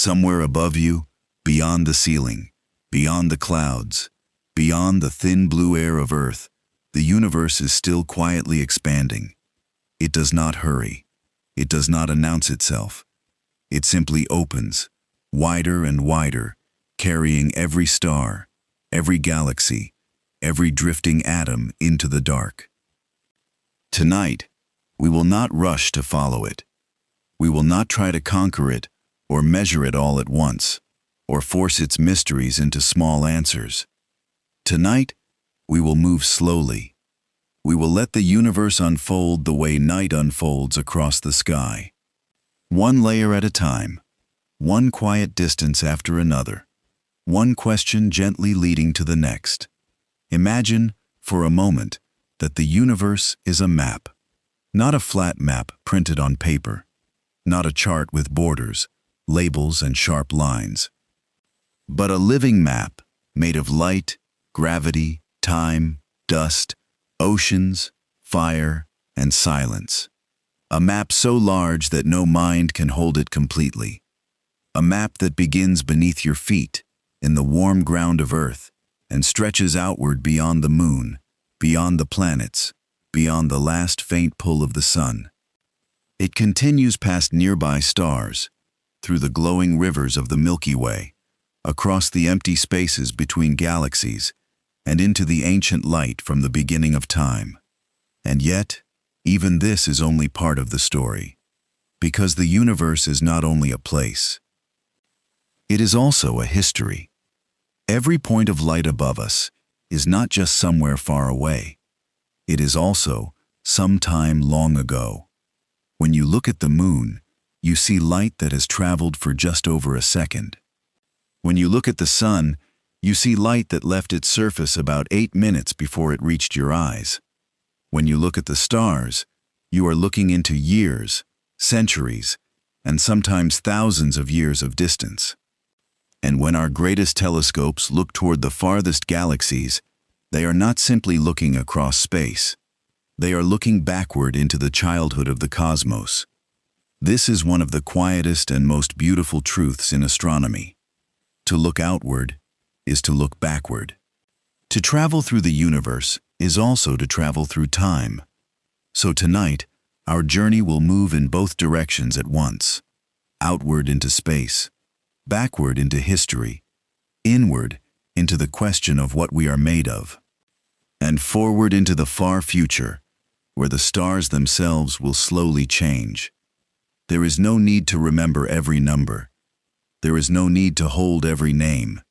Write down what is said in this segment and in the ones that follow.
Somewhere above you, beyond the ceiling, beyond the clouds, beyond the thin blue air of Earth, the universe is still quietly expanding. It does not hurry. It does not announce itself. It simply opens, wider and wider, carrying every star, every galaxy, every drifting atom into the dark. Tonight, we will not rush to follow it. We will not try to conquer it or measure it all at once, or force its mysteries into small answers. Tonight, we will move slowly. We will let the universe unfold the way night unfolds across the sky. One layer at a time, one quiet distance after another, one question gently leading to the next. Imagine, for a moment, that the universe is a map. Not a flat map printed on paper. Not a chart with borders, labels, and sharp lines. But a living map made of light, gravity, time, dust, oceans, fire, and silence. A map so large that no mind can hold it completely. A map that begins beneath your feet, in the warm ground of Earth, and stretches outward beyond the moon, beyond the planets, beyond the last faint pull of the sun. It continues past nearby stars, through the glowing rivers of the Milky Way, across the empty spaces between galaxies, and into the ancient light from the beginning of time. And yet, even this is only part of the story, because the universe is not only a place. It is also a history. Every point of light above us is not just somewhere far away. It is also some time long ago. When you look at the moon, you see light that has traveled for just over a second. When you look at the sun, you see light that left its surface about 8 minutes before it reached your eyes. When you look at the stars, you are looking into years, centuries, and sometimes thousands of years of distance. And when our greatest telescopes look toward the farthest galaxies, they are not simply looking across space. They are looking backward into the childhood of the cosmos. This is one of the quietest and most beautiful truths in astronomy. To look outward is to look backward. To travel through the universe is also to travel through time. So tonight, our journey will move in both directions at once. Outward into space, backward into history, inward into the question of what we are made of, and forward into the far future, where the stars themselves will slowly change. There is no need to remember every number. There is no need to hold every name.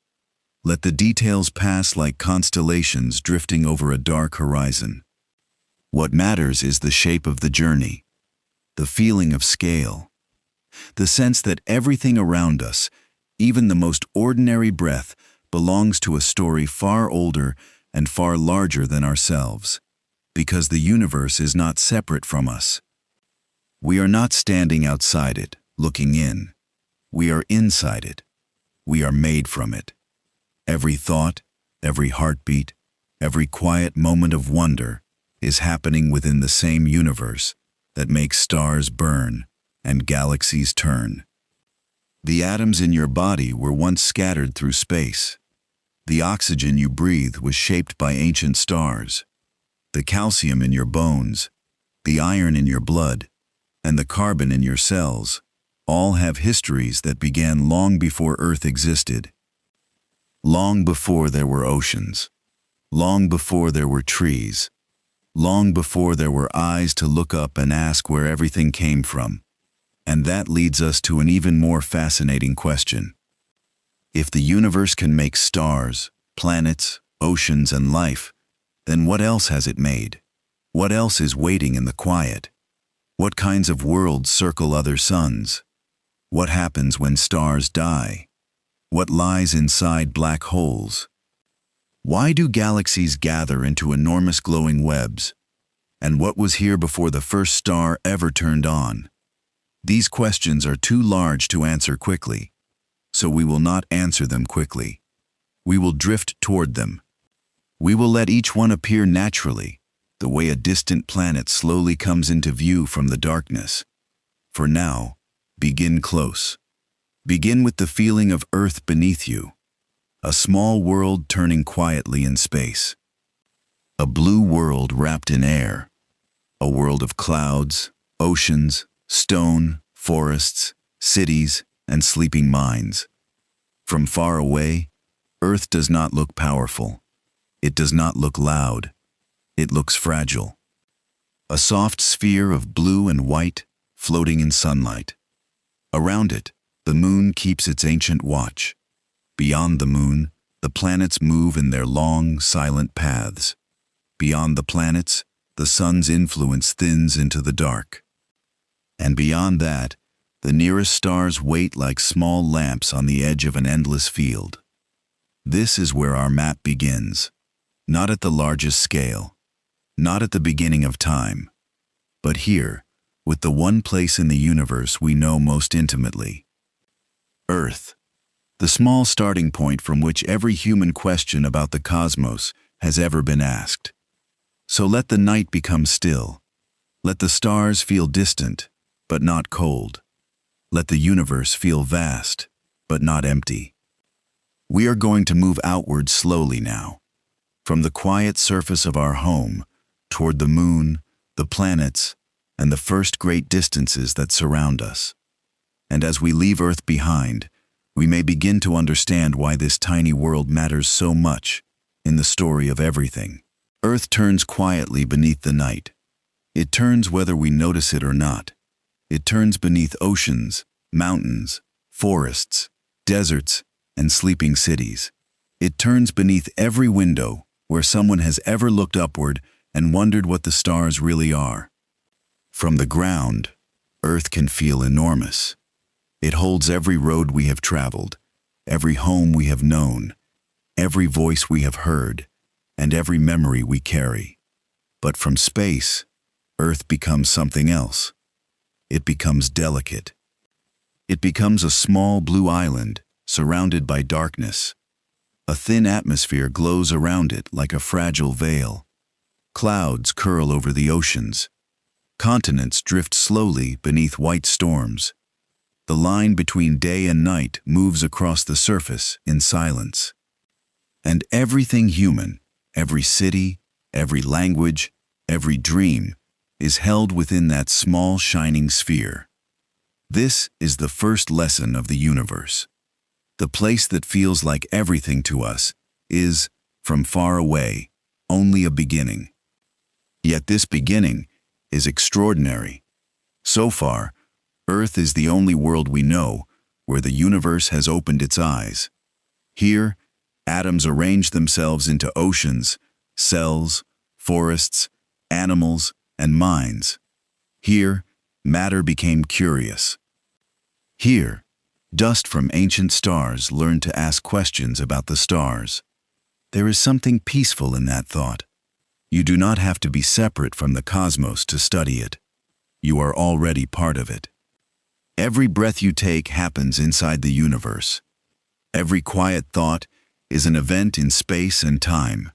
Let the details pass like constellations drifting over a dark horizon. What matters is the shape of the journey, the feeling of scale, the sense that everything around us, even the most ordinary breath, belongs to a story far older and far larger than ourselves, because the universe is not separate from us. We are not standing outside it, looking in. We are inside it. We are made from it. Every thought, every heartbeat, every quiet moment of wonder is happening within the same universe that makes stars burn and galaxies turn. The atoms in your body were once scattered through space. The oxygen you breathe was shaped by ancient stars. The calcium in your bones, the iron in your blood, and the carbon in your cells all have histories that began long before Earth existed. Long before there were oceans. Long before there were trees. Long before there were eyes to look up and ask where everything came from. And that leads us to an even more fascinating question. If the universe can make stars, planets, oceans, and life, then what else has it made? What else is waiting in the quiet? What kinds of worlds circle other suns? What happens when stars die? What lies inside black holes? Why do galaxies gather into enormous glowing webs? And what was here before the first star ever turned on? These questions are too large to answer quickly, so we will not answer them quickly. We will drift toward them. We will let each one appear naturally, the way a distant planet slowly comes into view from the darkness. For now, begin close. Begin with the feeling of Earth beneath you, a small world turning quietly in space. A blue world wrapped in air, a world of clouds, oceans, stone, forests, cities, and sleeping minds. From far away, Earth does not look powerful. It does not look loud. It looks fragile. A soft sphere of blue and white floating in sunlight. Around it, the moon keeps its ancient watch. Beyond the moon, the planets move in their long, silent paths. Beyond the planets, the sun's influence thins into the dark. And beyond that, the nearest stars wait like small lamps on the edge of an endless field. This is where our map begins, not at the largest scale, not at the beginning of time, but here, with the one place in the universe we know most intimately. Earth, the small starting point from which every human question about the cosmos has ever been asked. So let the night become still. Let the stars feel distant, but not cold. Let the universe feel vast, but not empty. We are going to move outward slowly now, from the quiet surface of our home toward the moon, the planets, and the first great distances that surround us. And as we leave Earth behind, we may begin to understand why this tiny world matters so much in the story of everything. Earth turns quietly beneath the night. It turns whether we notice it or not. It turns beneath oceans, mountains, forests, deserts, and sleeping cities. It turns beneath every window where someone has ever looked upward and wondered what the stars really are. From the ground, Earth can feel enormous. It holds every road we have traveled, every home we have known, every voice we have heard, and every memory we carry. But from space, Earth becomes something else. It becomes delicate. It becomes a small blue island surrounded by darkness. A thin atmosphere glows around it like a fragile veil. Clouds curl over the oceans. Continents drift slowly beneath white storms. The line between day and night moves across the surface in silence. And everything human, every city, every language, every dream, is held within that small shining sphere. This is the first lesson of the universe. The place that feels like everything to us is, from far away, only a beginning. Yet this beginning is extraordinary. So far, Earth is the only world we know where the universe has opened its eyes. Here, atoms arrange themselves into oceans, cells, forests, animals, and minds. Here, matter became curious. Here, dust from ancient stars learned to ask questions about the stars. There is something peaceful in that thought. You do not have to be separate from the cosmos to study it. You are already part of it. Every breath you take happens inside the universe. Every quiet thought is an event in space and time.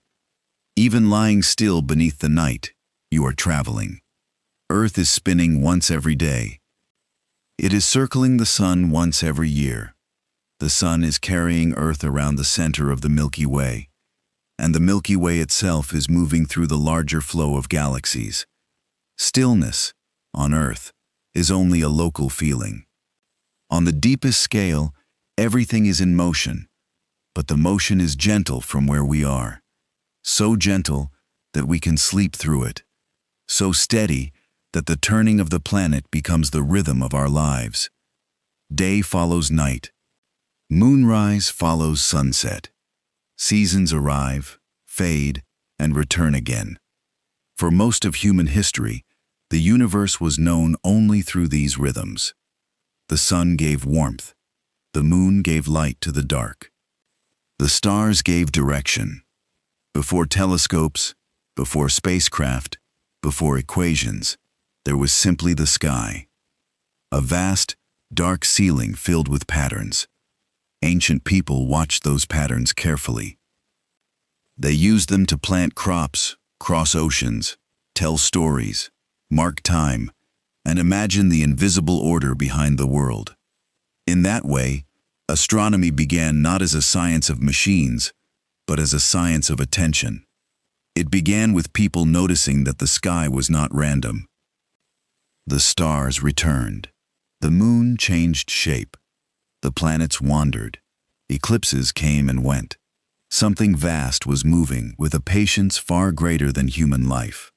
Even lying still beneath the night, you are traveling. Earth is spinning once every day. It is circling the sun once every year. The sun is carrying Earth around the center of the Milky Way, and the Milky Way itself is moving through the larger flow of galaxies. Stillness, on Earth, is only a local feeling. On the deepest scale, everything is in motion, but the motion is gentle from where we are. So gentle that we can sleep through it. So steady that the turning of the planet becomes the rhythm of our lives. Day follows night. Moonrise follows sunset. Seasons arrive, fade, and return again. For most of human history, the universe was known only through these rhythms. The sun gave warmth. The moon gave light to the dark. The stars gave direction. Before telescopes, before spacecraft, before equations, there was simply the sky. A vast, dark ceiling filled with patterns. Ancient people watched those patterns carefully. They used them to plant crops, cross oceans, tell stories, mark time, and imagine the invisible order behind the world. In that way, astronomy began not as a science of machines, but as a science of attention. It began with people noticing that the sky was not random. The stars returned. The moon changed shape. The planets wandered. Eclipses came and went. Something vast was moving with a patience far greater than human life.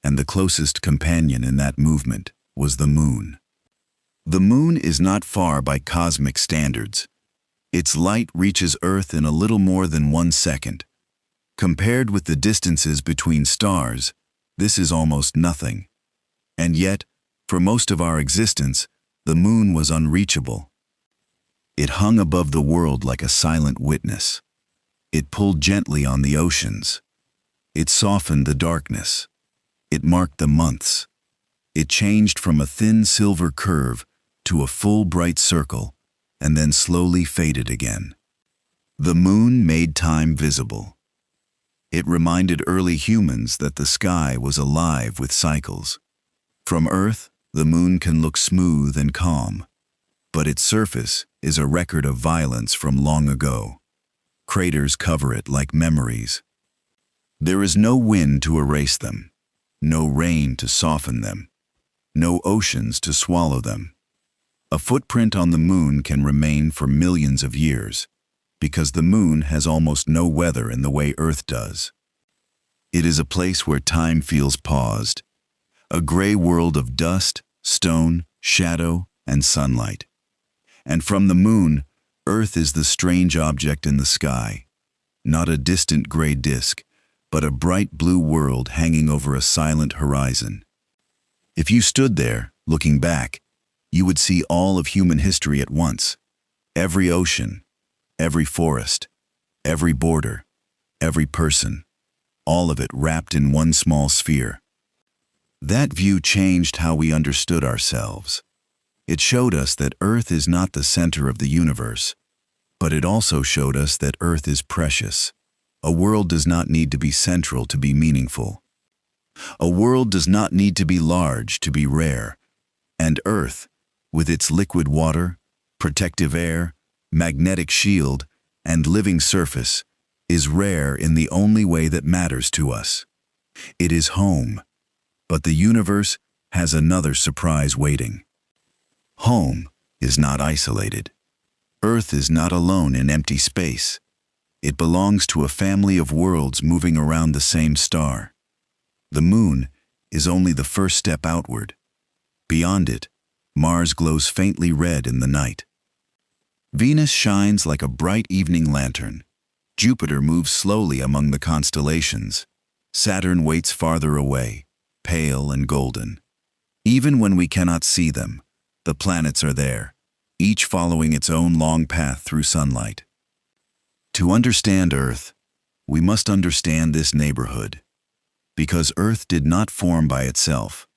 And the closest companion in that movement was the moon. The moon is not far by cosmic standards. Its light reaches Earth in a little more than 1 second. Compared with the distances between stars, this is almost nothing. And yet, for most of our existence, the moon was unreachable. It hung above the world like a silent witness. It pulled gently on the oceans. It softened the darkness. It marked the months. It changed from a thin silver curve to a full bright circle, and then slowly faded again. The moon made time visible. It reminded early humans that the sky was alive with cycles. From Earth, the moon can look smooth and calm, but its surface is a record of violence from long ago. Craters cover it like memories. There is no wind to erase them, no rain to soften them, no oceans to swallow them. A footprint on the moon can remain for millions of years, because the moon has almost no weather in the way Earth does. It is a place where time feels paused, a gray world of dust, stone, shadow, and sunlight. And from the moon, Earth is the strange object in the sky, not a distant gray disk, but a bright blue world hanging over a silent horizon. If you stood there, looking back, you would see all of human history at once. Every ocean, every forest, every border, every person, all of it wrapped in one small sphere. That view changed how we understood ourselves. It showed us that Earth is not the center of the universe, but it also showed us that Earth is precious. A world does not need to be central to be meaningful. A world does not need to be large to be rare. And Earth, with its liquid water, protective air, magnetic shield, and living surface, is rare in the only way that matters to us. It is home, but the universe has another surprise waiting. Home is not isolated. Earth is not alone in empty space. It belongs to a family of worlds moving around the same star. The moon is only the first step outward. Beyond it, Mars glows faintly red in the night. Venus shines like a bright evening lantern. Jupiter moves slowly among the constellations. Saturn waits farther away, pale and golden. Even when we cannot see them, the planets are there, each following its own long path through sunlight. To understand Earth, we must understand this neighborhood. Because Earth did not form by itself.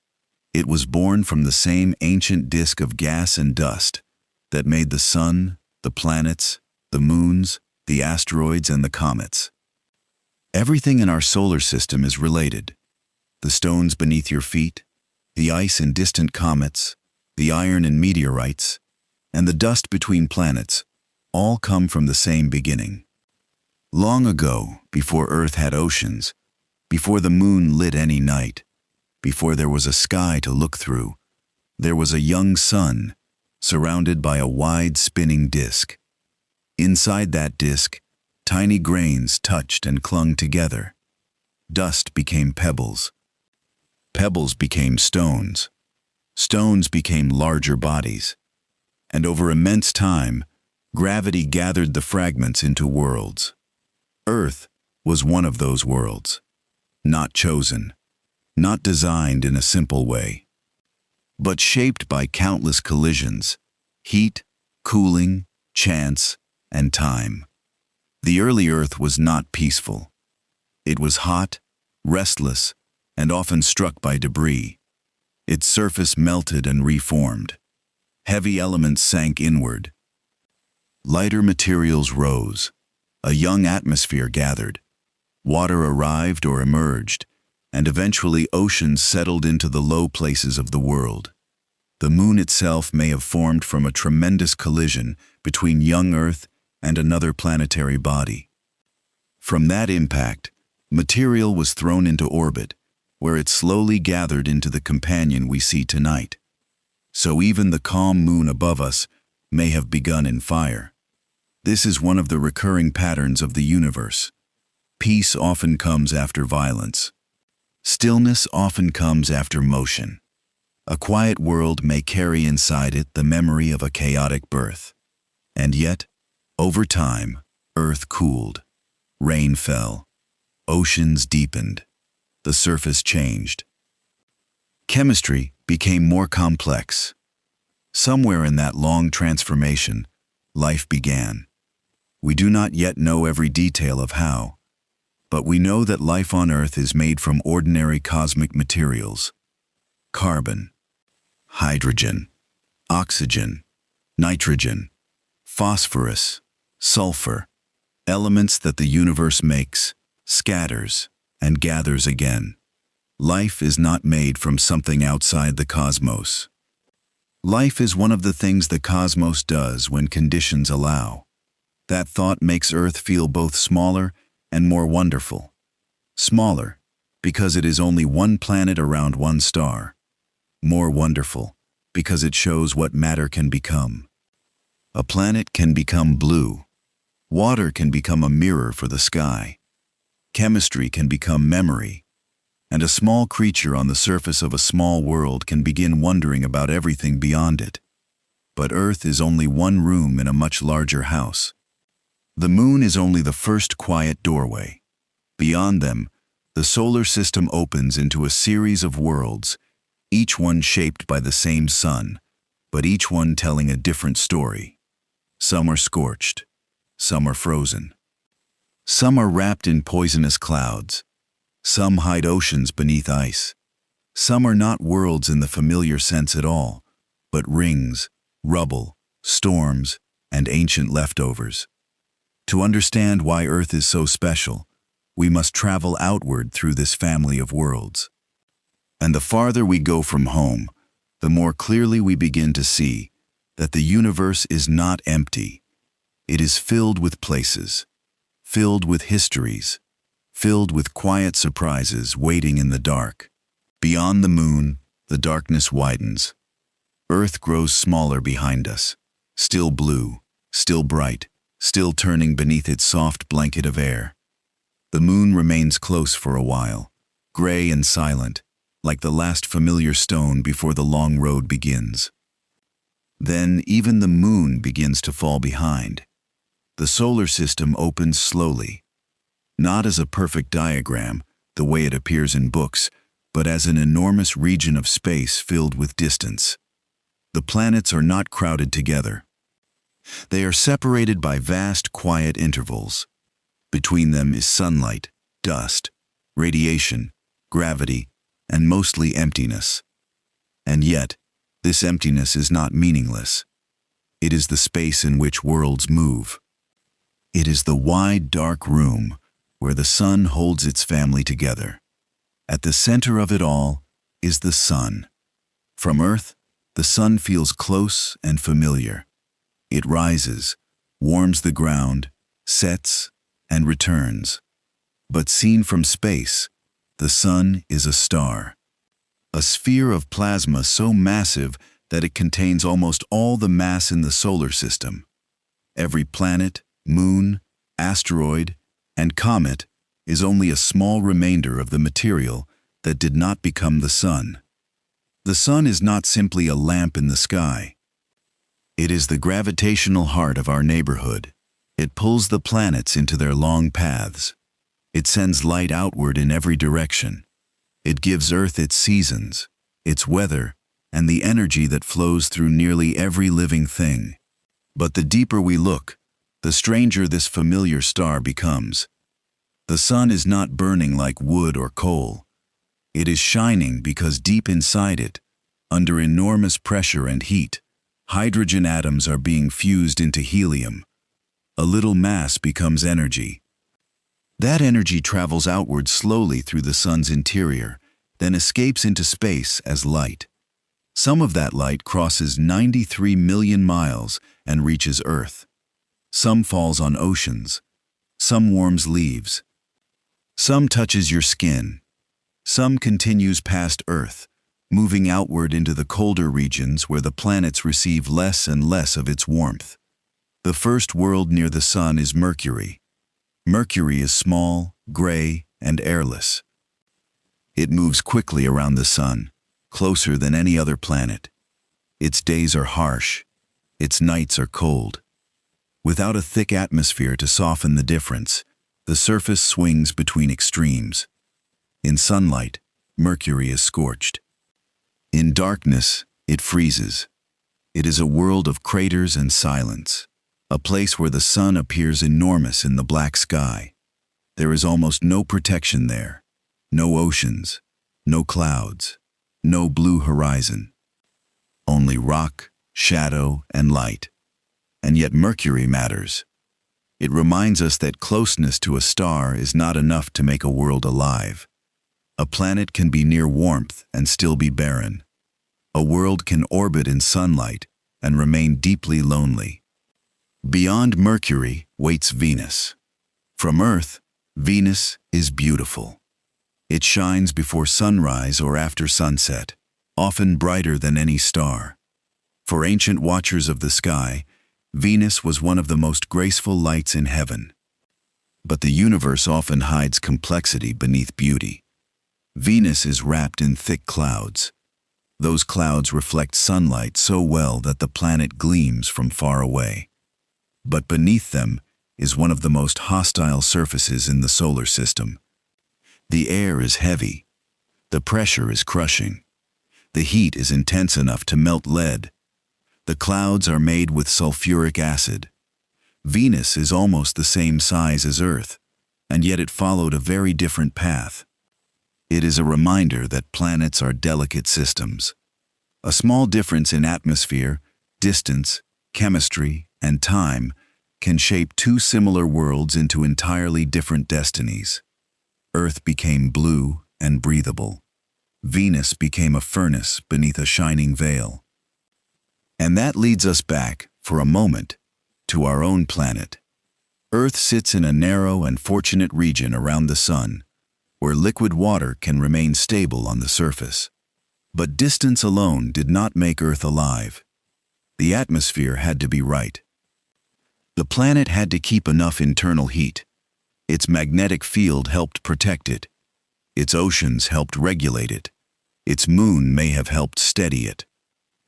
It was born from the same ancient disk of gas and dust that made the sun, the planets, the moons, the asteroids, and the comets. Everything in our solar system is related. The stones beneath your feet, the ice in distant comets, the iron in meteorites, and the dust between planets all come from the same beginning. Long ago, before Earth had oceans, before the moon lit any night, before there was a sky to look through, there was a young sun surrounded by a wide spinning disk. Inside that disk, tiny grains touched and clung together. Dust became pebbles. Pebbles became stones. Stones became larger bodies. And over immense time, gravity gathered the fragments into worlds. Earth was one of those worlds. Not chosen, not designed in a simple way, but shaped by countless collisions, heat, cooling, chance, and time. The early Earth was not peaceful. It was hot, restless, and often struck by debris. Its surface melted and reformed. Heavy elements sank inward. Lighter materials rose. A young atmosphere gathered. Water arrived or emerged, and eventually oceans settled into the low places of the world. The moon itself may have formed from a tremendous collision between young Earth and another planetary body. From that impact, material was thrown into orbit, where it slowly gathered into the companion we see tonight. So even the calm moon above us may have begun in fire. This is one of the recurring patterns of the universe. Peace often comes after violence. Stillness often comes after motion. A quiet world may carry inside it the memory of a chaotic birth. And yet, over time, Earth cooled. Rain fell. Oceans deepened. The surface changed. Chemistry became more complex. Somewhere in that long transformation, life began. We do not yet know every detail of how, but we know that life on Earth is made from ordinary cosmic materials: carbon, hydrogen, oxygen, nitrogen, phosphorus, sulfur, elements that the universe makes, scatters, and gathers again. Life is not made from something outside the cosmos. Life is one of the things the cosmos does when conditions allow. That thought makes Earth feel both smaller and more wonderful. Smaller, because it is only one planet around one star. More wonderful, because it shows what matter can become. A planet can become blue. Water can become a mirror for the sky. Chemistry can become memory. And a small creature on the surface of a small world can begin wondering about everything beyond it. But Earth is only one room in a much larger house. The moon is only the first quiet doorway. Beyond them, the solar system opens into a series of worlds, each one shaped by the same sun, but each one telling a different story. Some are scorched. Some are frozen. Some are wrapped in poisonous clouds. Some hide oceans beneath ice. Some are not worlds in the familiar sense at all, but rings, rubble, storms, and ancient leftovers. To understand why Earth is so special, we must travel outward through this family of worlds. And the farther we go from home, the more clearly we begin to see that the universe is not empty. It is filled with places, filled with histories, filled with quiet surprises waiting in the dark. Beyond the moon, the darkness widens. Earth grows smaller behind us, still blue, still bright, still turning beneath its soft blanket of air. The moon remains close for a while, gray and silent, like the last familiar stone before the long road begins. Then even the moon begins to fall behind. The solar system opens slowly, not as a perfect diagram, the way it appears in books, but as an enormous region of space filled with distance. The planets are not crowded together. They are separated by vast, quiet intervals. Between them is sunlight, dust, radiation, gravity, and mostly emptiness. And yet, this emptiness is not meaningless. It is the space in which worlds move. It is the wide, dark room where the sun holds its family together. At the center of it all is the sun. From Earth, the sun feels close and familiar. It rises, warms the ground, sets, and returns. But seen from space, the sun is a star. A sphere of plasma so massive that it contains almost all the mass in the solar system. Every planet, moon, asteroid, and comet is only a small remainder of the material that did not become the sun. The sun is not simply a lamp in the sky. It is the gravitational heart of our neighborhood. It pulls the planets into their long paths. It sends light outward in every direction. It gives Earth its seasons, its weather, and the energy that flows through nearly every living thing. But the deeper we look, the stranger this familiar star becomes. The sun is not burning like wood or coal. It is shining because deep inside it, under enormous pressure and heat, hydrogen atoms are being fused into helium. A little mass becomes energy. That energy travels outward slowly through the sun's interior, then escapes into space as light. Some of that light crosses 93 million miles and reaches Earth. Some falls on oceans. Some warms leaves. Some touches your skin. Some continues past Earth, moving outward into the colder regions where the planets receive less and less of its warmth. The first world near the Sun is Mercury. Mercury is small, gray, and airless. It moves quickly around the Sun, closer than any other planet. Its days are harsh. Its nights are cold. Without a thick atmosphere to soften the difference, the surface swings between extremes. In sunlight, Mercury is scorched. In darkness, it freezes. It is a world of craters and silence, a place where the sun appears enormous in the black sky. There is almost no protection there, no oceans, no clouds, no blue horizon. Only rock, shadow, and light. And yet Mercury matters. It reminds us that closeness to a star is not enough to make a world alive. A planet can be near warmth and still be barren. A world can orbit in sunlight and remain deeply lonely. Beyond Mercury waits Venus. From Earth, Venus is beautiful. It shines before sunrise or after sunset, often brighter than any star. For ancient watchers of the sky, Venus was one of the most graceful lights in heaven. But the universe often hides complexity beneath beauty. Venus is wrapped in thick clouds. Those clouds reflect sunlight so well that the planet gleams from far away. But beneath them is one of the most hostile surfaces in the solar system. The air is heavy. The pressure is crushing. The heat is intense enough to melt lead. The clouds are made with sulfuric acid. Venus is almost the same size as Earth, and yet it followed a very different path. It is a reminder that planets are delicate systems. A small difference in atmosphere, distance, chemistry, and time can shape two similar worlds into entirely different destinies. Earth became blue and breathable. Venus became a furnace beneath a shining veil. And that leads us back, for a moment, to our own planet. Earth sits in a narrow and fortunate region around the Sun, where liquid water can remain stable on the surface. But distance alone did not make Earth alive. The atmosphere had to be right. The planet had to keep enough internal heat. Its magnetic field helped protect it. Its oceans helped regulate it. Its moon may have helped steady it.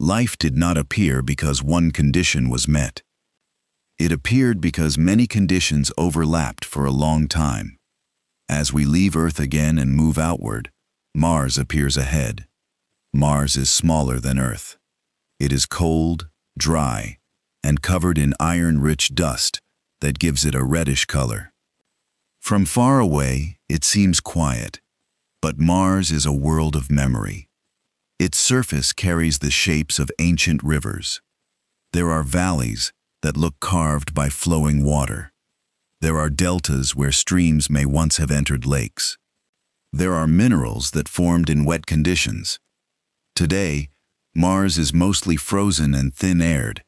Life did not appear because one condition was met. It appeared because many conditions overlapped for a long time. As we leave Earth again and move outward, Mars appears ahead. Mars is smaller than Earth. It is cold, dry, and covered in iron-rich dust that gives it a reddish color. From far away, it seems quiet, but Mars is a world of memory. Its surface carries the shapes of ancient rivers. There are valleys that look carved by flowing water. There are deltas where streams may once have entered lakes. There are minerals that formed in wet conditions. Today, Mars is mostly frozen and thin-aired.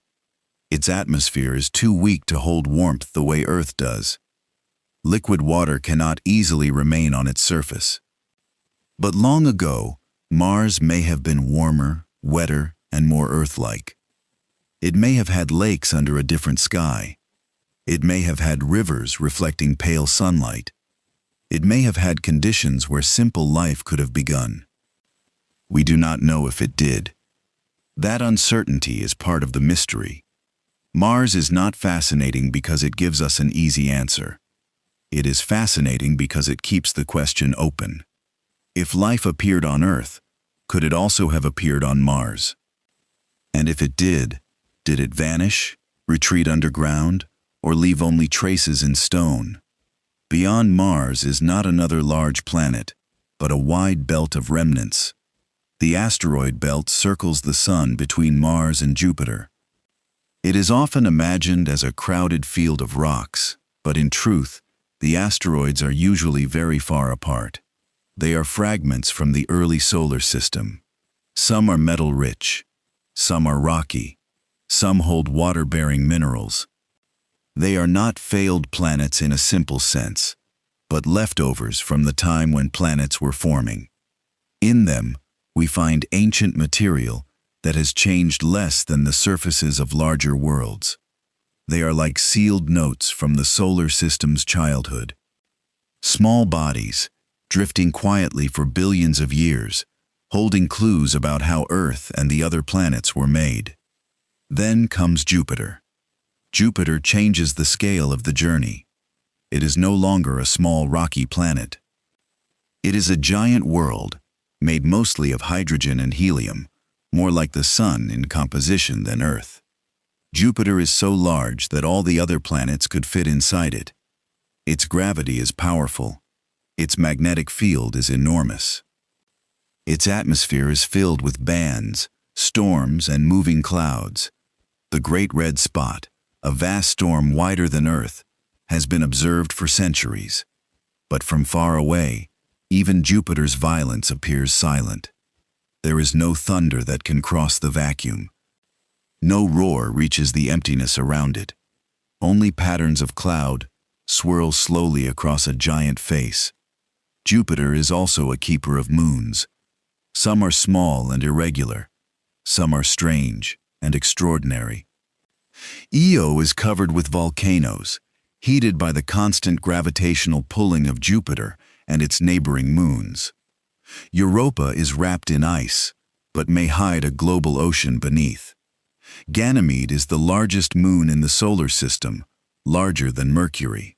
Its atmosphere is too weak to hold warmth the way Earth does. Liquid water cannot easily remain on its surface. But long ago, Mars may have been warmer, wetter, and more Earth-like. It may have had lakes under a different sky. It may have had rivers reflecting pale sunlight. It may have had conditions where simple life could have begun. We do not know if it did. That uncertainty is part of the mystery. Mars is not fascinating because it gives us an easy answer. It is fascinating because it keeps the question open. If life appeared on Earth, could it also have appeared on Mars? And if it did it vanish, retreat underground, or leave only traces in stone? Beyond Mars is not another large planet, but a wide belt of remnants. The asteroid belt circles the Sun between Mars and Jupiter. It is often imagined as a crowded field of rocks, but in truth, the asteroids are usually very far apart. They are fragments from the early solar system. Some are metal-rich, some are rocky, some hold water-bearing minerals. They are not failed planets in a simple sense, but leftovers from the time when planets were forming. In them, we find ancient material that has changed less than the surfaces of larger worlds. They are like sealed notes from the solar system's childhood. Small bodies, drifting quietly for billions of years, holding clues about how Earth and the other planets were made. Then comes Jupiter. Jupiter changes the scale of the journey. It is no longer a small rocky planet. It is a giant world, made mostly of hydrogen and helium, more like the Sun in composition than Earth. Jupiter is so large that all the other planets could fit inside it. Its gravity is powerful. Its magnetic field is enormous. Its atmosphere is filled with bands, storms, and moving clouds. The Great Red Spot, a vast storm wider than Earth, has been observed for centuries. But from far away, even Jupiter's violence appears silent. There is no thunder that can cross the vacuum. No roar reaches the emptiness around it. Only patterns of cloud swirl slowly across a giant face. Jupiter is also a keeper of moons. Some are small and irregular. Some are strange and extraordinary. Io is covered with volcanoes, heated by the constant gravitational pulling of Jupiter and its neighboring moons. Europa is wrapped in ice, but may hide a global ocean beneath. Ganymede is the largest moon in the solar system, larger than Mercury.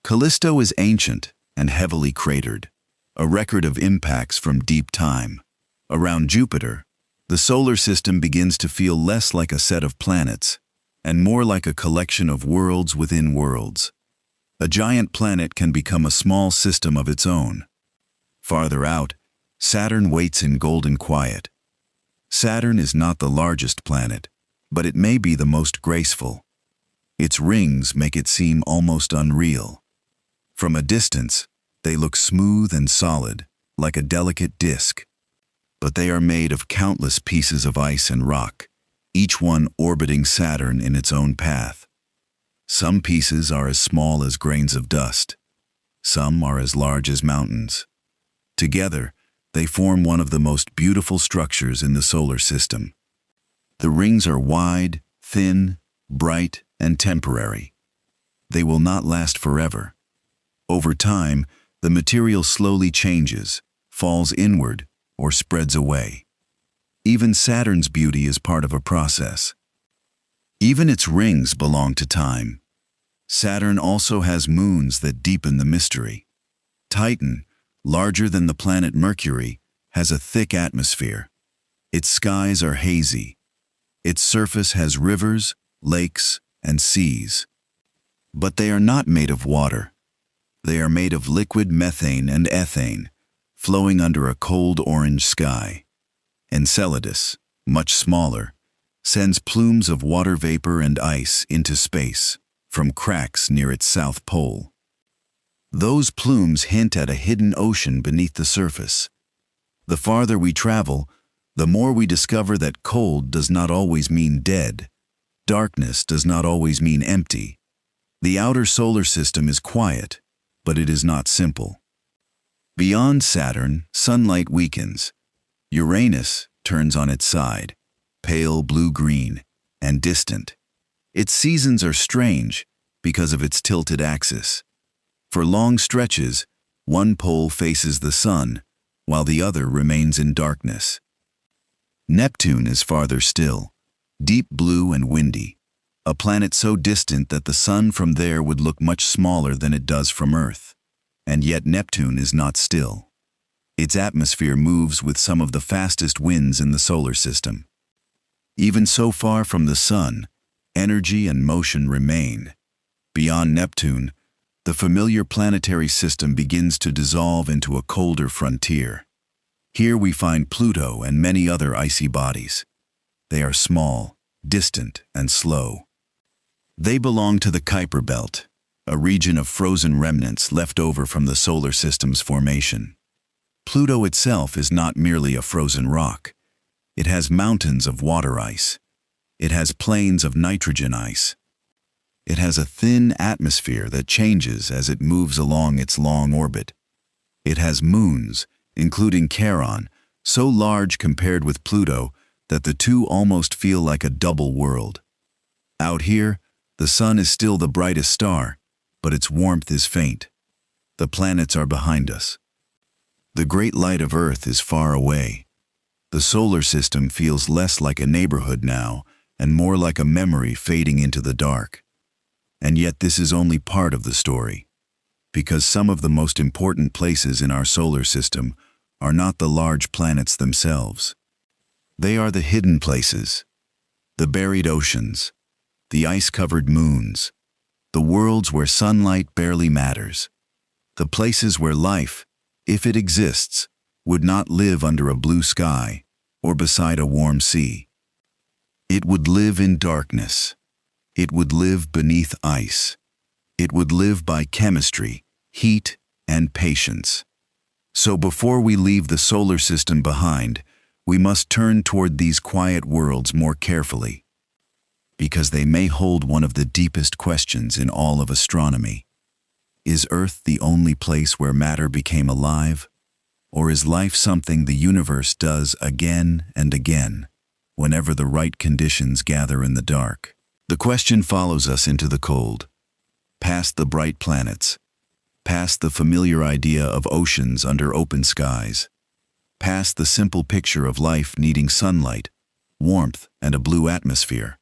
Callisto is ancient and heavily cratered, a record of impacts from deep time. Around Jupiter, the solar system begins to feel less like a set of planets and more like a collection of worlds within worlds. A giant planet can become a small system of its own. Farther out, Saturn waits in golden quiet. Saturn is not the largest planet, but it may be the most graceful. Its rings make it seem almost unreal. From a distance, they look smooth and solid, like a delicate disk. But they are made of countless pieces of ice and rock, each one orbiting Saturn in its own path. Some pieces are as small as grains of dust. Some are as large as mountains. Together, they form one of the most beautiful structures in the solar system. The rings are wide, thin, bright, and temporary. They will not last forever. Over time, the material slowly changes, falls inward, or spreads away. Even Saturn's beauty is part of a process. Even its rings belong to time. Saturn also has moons that deepen the mystery. Titan, larger than the planet Mercury, has a thick atmosphere. Its skies are hazy. Its surface has rivers, lakes, and seas. But they are not made of water. They are made of liquid methane and ethane, flowing under a cold orange sky. Enceladus, much smaller, sends plumes of water vapor and ice into space from cracks near its south pole. Those plumes hint at a hidden ocean beneath the surface. The farther we travel, the more we discover that cold does not always mean dead. Darkness does not always mean empty. The outer solar system is quiet, but it is not simple. Beyond Saturn, sunlight weakens. Uranus turns on its side, pale blue-green and distant. Its seasons are strange because of its tilted axis. For long stretches, one pole faces the sun, while the other remains in darkness. Neptune is farther still, deep blue and windy, a planet so distant that the sun from there would look much smaller than it does from Earth. And yet Neptune is not still. Its atmosphere moves with some of the fastest winds in the solar system. Even so far from the sun, energy and motion remain. Beyond Neptune, the familiar planetary system begins to dissolve into a colder frontier. Here we find Pluto and many other icy bodies. They are small, distant, and slow. They belong to the Kuiper Belt, a region of frozen remnants left over from the solar system's formation. Pluto itself is not merely a frozen rock. It has mountains of water ice. It has plains of nitrogen ice. It has a thin atmosphere that changes as it moves along its long orbit. It has moons, including Charon, so large compared with Pluto that the two almost feel like a double world. Out here, the sun is still the brightest star, but its warmth is faint. The planets are behind us. The great light of Earth is far away. The solar system feels less like a neighborhood now and more like a memory fading into the dark. And yet this is only part of the story, because some of the most important places in our solar system are not the large planets themselves. They are the hidden places, the buried oceans, the ice-covered moons, the worlds where sunlight barely matters, the places where life, if it exists, would not live under a blue sky or beside a warm sea. It would live in darkness. It would live beneath ice. It would live by chemistry, heat, and patience. So before we leave the solar system behind, we must turn toward these quiet worlds more carefully, because they may hold one of the deepest questions in all of astronomy. Is Earth the only place where matter became alive? Or is life something the universe does again and again, whenever the right conditions gather in the dark? The question follows us into the cold, past the bright planets, past the familiar idea of oceans under open skies, past the simple picture of life needing sunlight, warmth, and a blue atmosphere.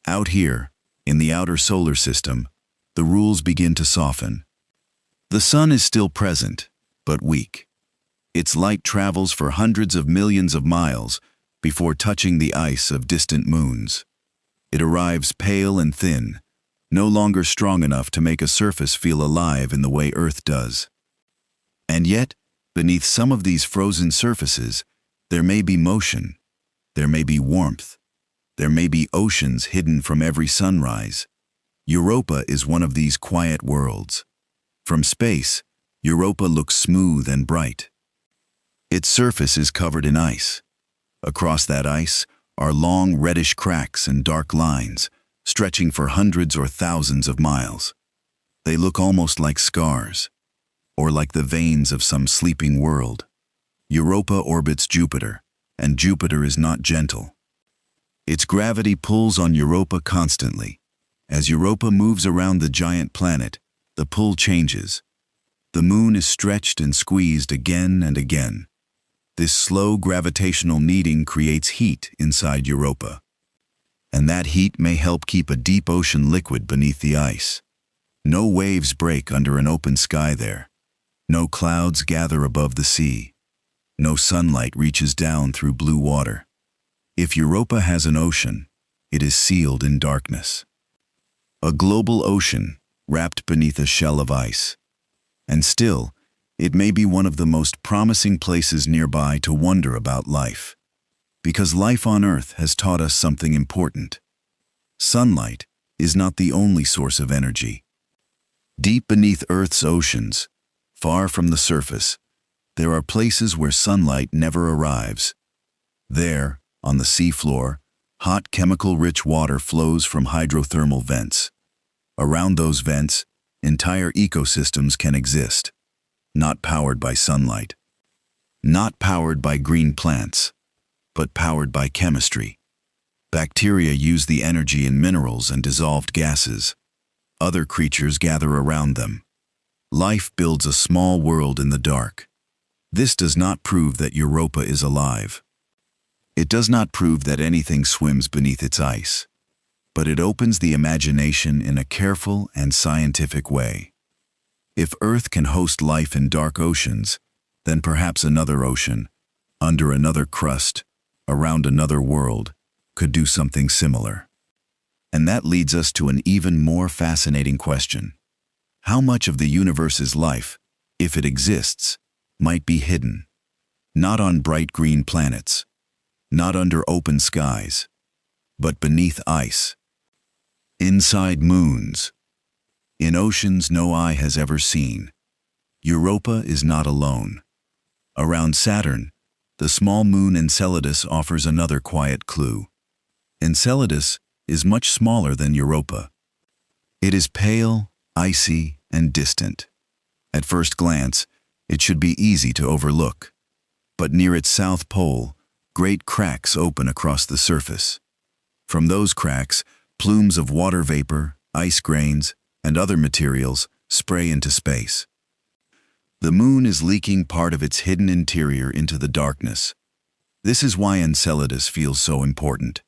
Out here, in the outer solar system, the rules begin to soften. The sun is still present, but weak. Its light travels for hundreds of millions of miles before touching the ice of distant moons. It arrives pale and thin, no longer strong enough to make a surface feel alive in the way Earth does. And yet, beneath some of these frozen surfaces, there may be motion, there may be warmth, there may be oceans hidden from every sunrise. Europa is one of these quiet worlds. From space, Europa looks smooth and bright. Its surface is covered in ice. Across that ice are long reddish cracks and dark lines, stretching for hundreds or thousands of miles. They look almost like scars, or like the veins of some sleeping world. Europa orbits Jupiter, and Jupiter is not gentle. Its gravity pulls on Europa constantly. As Europa moves around the giant planet, the pull changes. The moon is stretched and squeezed again and again. This slow gravitational kneading creates heat inside Europa. And that heat may help keep a deep ocean liquid beneath the ice. No waves break under an open sky there. No clouds gather above the sea. No sunlight reaches down through blue water. If Europa has an ocean, it is sealed in darkness. A global ocean, wrapped beneath a shell of ice. And still, it may be one of the most promising places nearby to wonder about life. Because life on Earth has taught us something important. Sunlight is not the only source of energy. Deep beneath Earth's oceans, far from the surface, there are places where sunlight never arrives. There, on the seafloor, hot chemical-rich water flows from hydrothermal vents. Around those vents, entire ecosystems can exist, not powered by sunlight, not powered by green plants, but powered by chemistry. Bacteria use the energy in minerals and dissolved gases. Other creatures gather around them. Life builds a small world in the dark. This does not prove that Europa is alive. It does not prove that anything swims beneath its ice. But it opens the imagination in a careful and scientific way. If Earth can host life in dark oceans, then perhaps another ocean, under another crust, around another world, could do something similar. And that leads us to an even more fascinating question. How much of the universe's life, if it exists, might be hidden? Not on bright green planets, not under open skies, but beneath ice. Inside moons, in oceans no eye has ever seen. Europa is not alone. Around Saturn, the small moon Enceladus offers another quiet clue. Enceladus is much smaller than Europa. It is pale, icy, and distant. At first glance, it should be easy to overlook. But near its south pole, great cracks open across the surface. From those cracks, plumes of water vapor, ice grains, and other materials spray into space. The moon is leaking part of its hidden interior into the darkness. This is why Enceladus feels so important.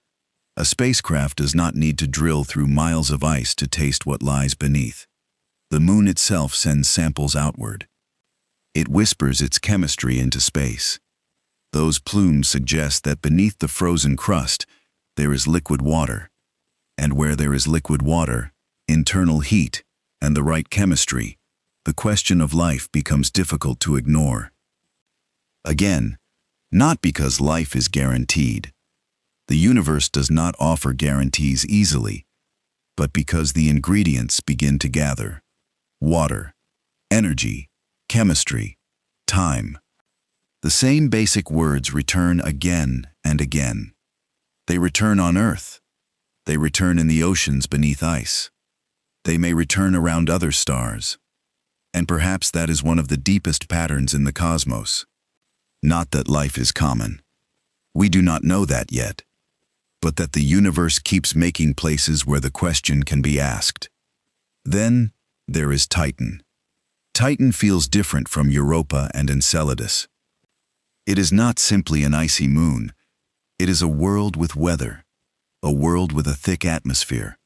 A spacecraft does not need to drill through miles of ice to taste what lies beneath. The moon itself sends samples outward. It whispers its chemistry into space. Those plumes suggest that beneath the frozen crust, there is liquid water. And where there is liquid water, internal heat, and the right chemistry, the question of life becomes difficult to ignore. Again, not because life is guaranteed. The universe does not offer guarantees easily, but because the ingredients begin to gather. Water, energy, chemistry, time. The same basic words return again and again. They return on Earth. They return in the oceans beneath ice. They may return around other stars. And perhaps that is one of the deepest patterns in the cosmos. Not that life is common. We do not know that yet. But that the universe keeps making places where the question can be asked. Then there is Titan. Titan feels different from Europa and Enceladus. It is not simply an icy moon. It is a world with weather, a world with a thick atmosphere,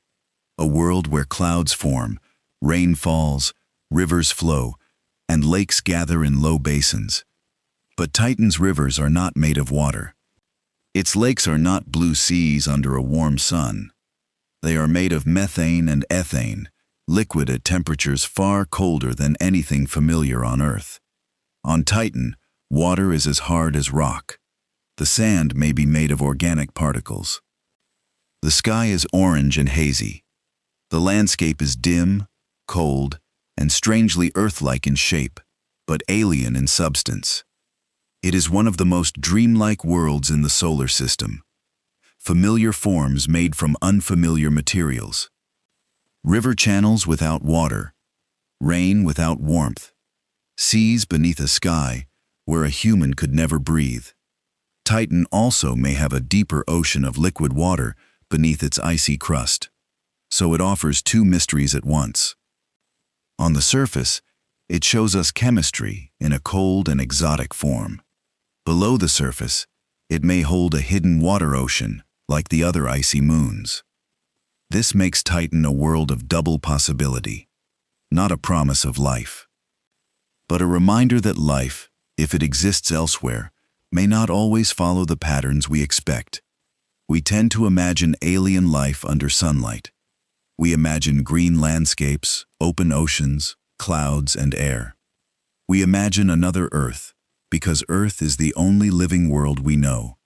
a world where clouds form, rain falls, rivers flow, and lakes gather in low basins. But Titan's rivers are not made of water. Its lakes are not blue seas under a warm sun. They are made of methane and ethane, liquid at temperatures far colder than anything familiar on Earth. On Titan, water is as hard as rock. The sand may be made of organic particles. The sky is orange and hazy. The landscape is dim, cold, and strangely Earth-like in shape, but alien in substance. It is one of the most dreamlike worlds in the solar system. Familiar forms made from unfamiliar materials. River channels without water, rain without warmth, seas beneath a sky where a human could never breathe. Titan also may have a deeper ocean of liquid water beneath its icy crust, so it offers two mysteries at once. On the surface, it shows us chemistry in a cold and exotic form. Below the surface, it may hold a hidden water ocean like the other icy moons. This makes Titan a world of double possibility, not a promise of life, but a reminder that life, if it exists elsewhere, may not always follow the patterns we expect. We tend to imagine alien life under sunlight. We imagine green landscapes, open oceans, clouds, and air. We imagine another Earth, because Earth is the only living world we know.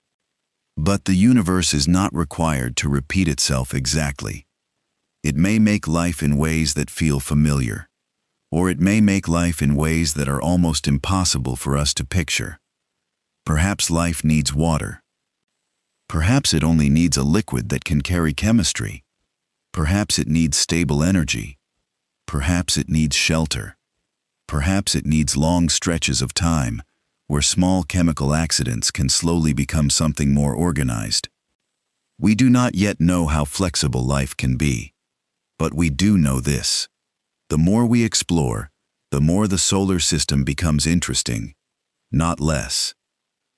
But the universe is not required to repeat itself exactly. It may make life in ways that feel familiar, or it may make life in ways that are almost impossible for us to picture. Perhaps life needs water. Perhaps it only needs a liquid that can carry chemistry. Perhaps it needs stable energy. Perhaps it needs shelter. Perhaps it needs long stretches of time where small chemical accidents can slowly become something more organized. We do not yet know how flexible life can be, but we do know this. The more we explore, the more the solar system becomes interesting, not less.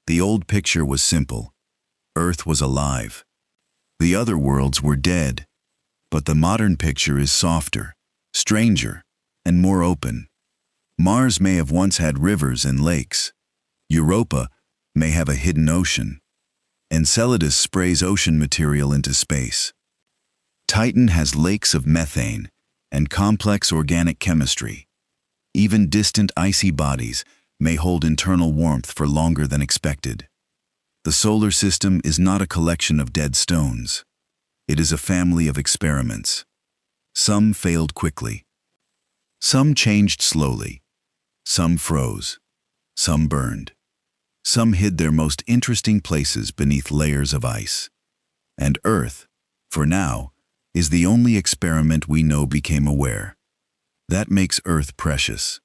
The old picture was simple. Earth was alive. The other worlds were dead. But the modern picture is softer, stranger, and more open. Mars may have once had rivers and lakes. Europa may have a hidden ocean. Enceladus sprays ocean material into space. Titan has lakes of methane and complex organic chemistry. Even distant icy bodies may hold internal warmth for longer than expected. The solar system is not a collection of dead stones. It is a family of experiments. Some failed quickly. Some changed slowly. Some froze. Some burned. Some hid their most interesting places beneath layers of ice. And Earth, for now, is the only experiment we know became aware. That makes Earth precious.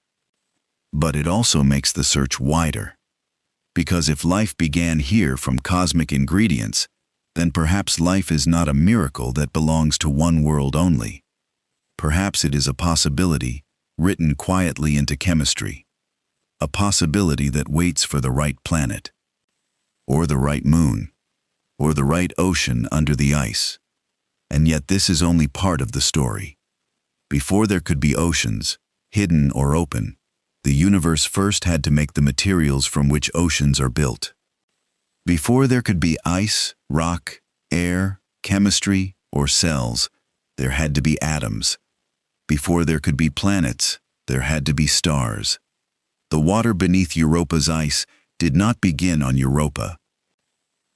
But it also makes the search wider. Because if life began here from cosmic ingredients, then perhaps life is not a miracle that belongs to one world only. Perhaps it is a possibility written quietly into chemistry. A possibility that waits for the right planet, or the right moon, or the right ocean under the ice. And yet this is only part of the story. Before there could be oceans, hidden or open, the universe first had to make the materials from which oceans are built. Before there could be ice, rock, air, chemistry, or cells, there had to be atoms. Before there could be planets, there had to be stars. The water beneath Europa's ice did not begin on Europa.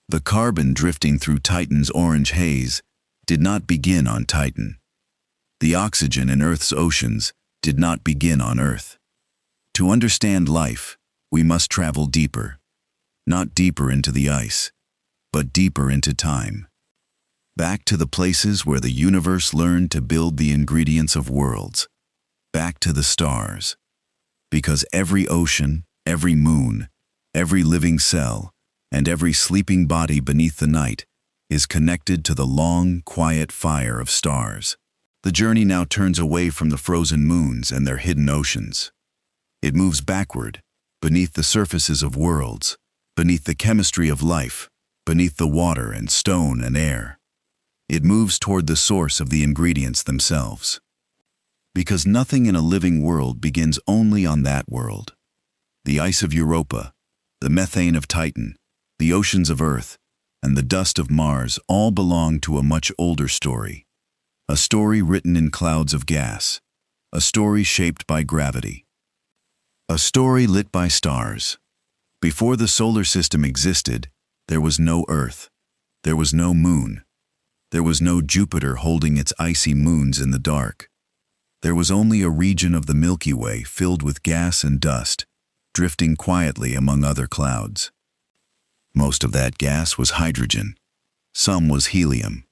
The carbon drifting through Titan's orange haze did not begin on Titan. The oxygen in Earth's oceans did not begin on Earth. To understand life, we must travel deeper. Not deeper into the ice, but deeper into time. Back to the places where the universe learned to build the ingredients of worlds. Back to the stars. Because every ocean, every moon, every living cell, and every sleeping body beneath the night is connected to the long, quiet fire of stars. The journey now turns away from the frozen moons and their hidden oceans. It moves backward, beneath the surfaces of worlds, beneath the chemistry of life, beneath the water and stone and air. It moves toward the source of the ingredients themselves. Because nothing in a living world begins only on that world. The ice of Europa, the methane of Titan, the oceans of Earth, and the dust of Mars all belong to a much older story. A story written in clouds of gas. A story shaped by gravity. A story lit by stars. Before the solar system existed, there was no Earth. There was no moon. There was no Jupiter holding its icy moons in the dark. There was only a region of the Milky Way filled with gas and dust, drifting quietly among other clouds. Most of that gas was hydrogen. Some was helium.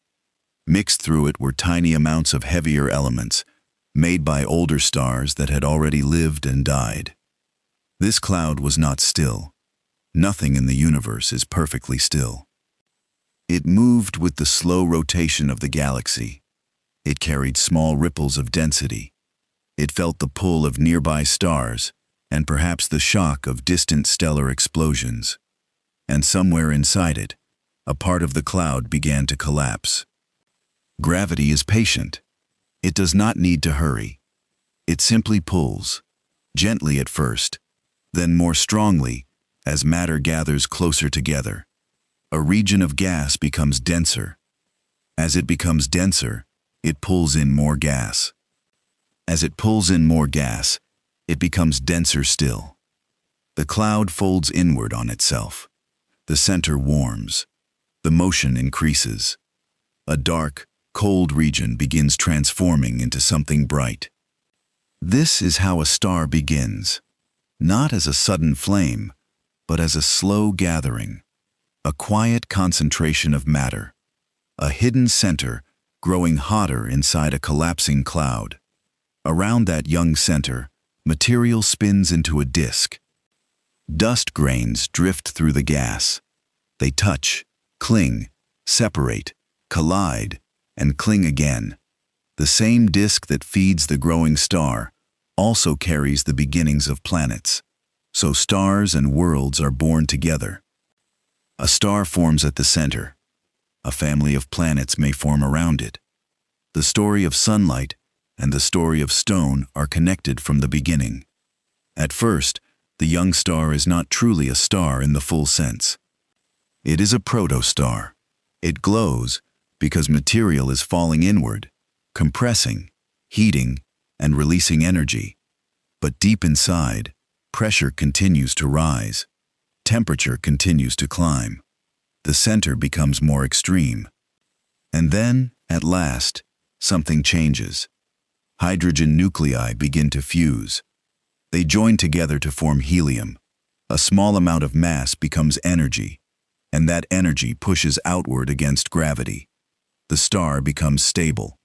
Mixed through it were tiny amounts of heavier elements, made by older stars that had already lived and died. This cloud was not still. Nothing in the universe is perfectly still. It moved with the slow rotation of the galaxy. It carried small ripples of density. It felt the pull of nearby stars, and perhaps the shock of distant stellar explosions. And somewhere inside it, a part of the cloud began to collapse. Gravity is patient. It does not need to hurry. It simply pulls, gently at first, then more strongly as matter gathers closer together. A region of gas becomes denser. As it becomes denser, it pulls in more gas. As it pulls in more gas, it becomes denser still. The cloud folds inward on itself. The center warms. The motion increases. A dark, cold region begins transforming into something bright. This is how a star begins, not as a sudden flame, but as a slow gathering, a quiet concentration of matter, a hidden center growing hotter inside a collapsing cloud. Around that young center, material spins into a disk. Dust grains drift through the gas. They touch, cling, separate, collide, and cling again. The same disk that feeds the growing star also carries the beginnings of planets. So stars and worlds are born together. A star forms at the center. A family of planets may form around it. The story of sunlight and the story of stone are connected from the beginning. At first, the young star is not truly a star in the full sense. It is a protostar. It glows because material is falling inward, compressing, heating, and releasing energy. But deep inside, pressure continues to rise. Temperature continues to climb. The center becomes more extreme. And then, at last, something changes. Hydrogen nuclei begin to fuse. They join together to form helium, A small amount of mass becomes energy, and that energy pushes outward against gravity. The star becomes stable.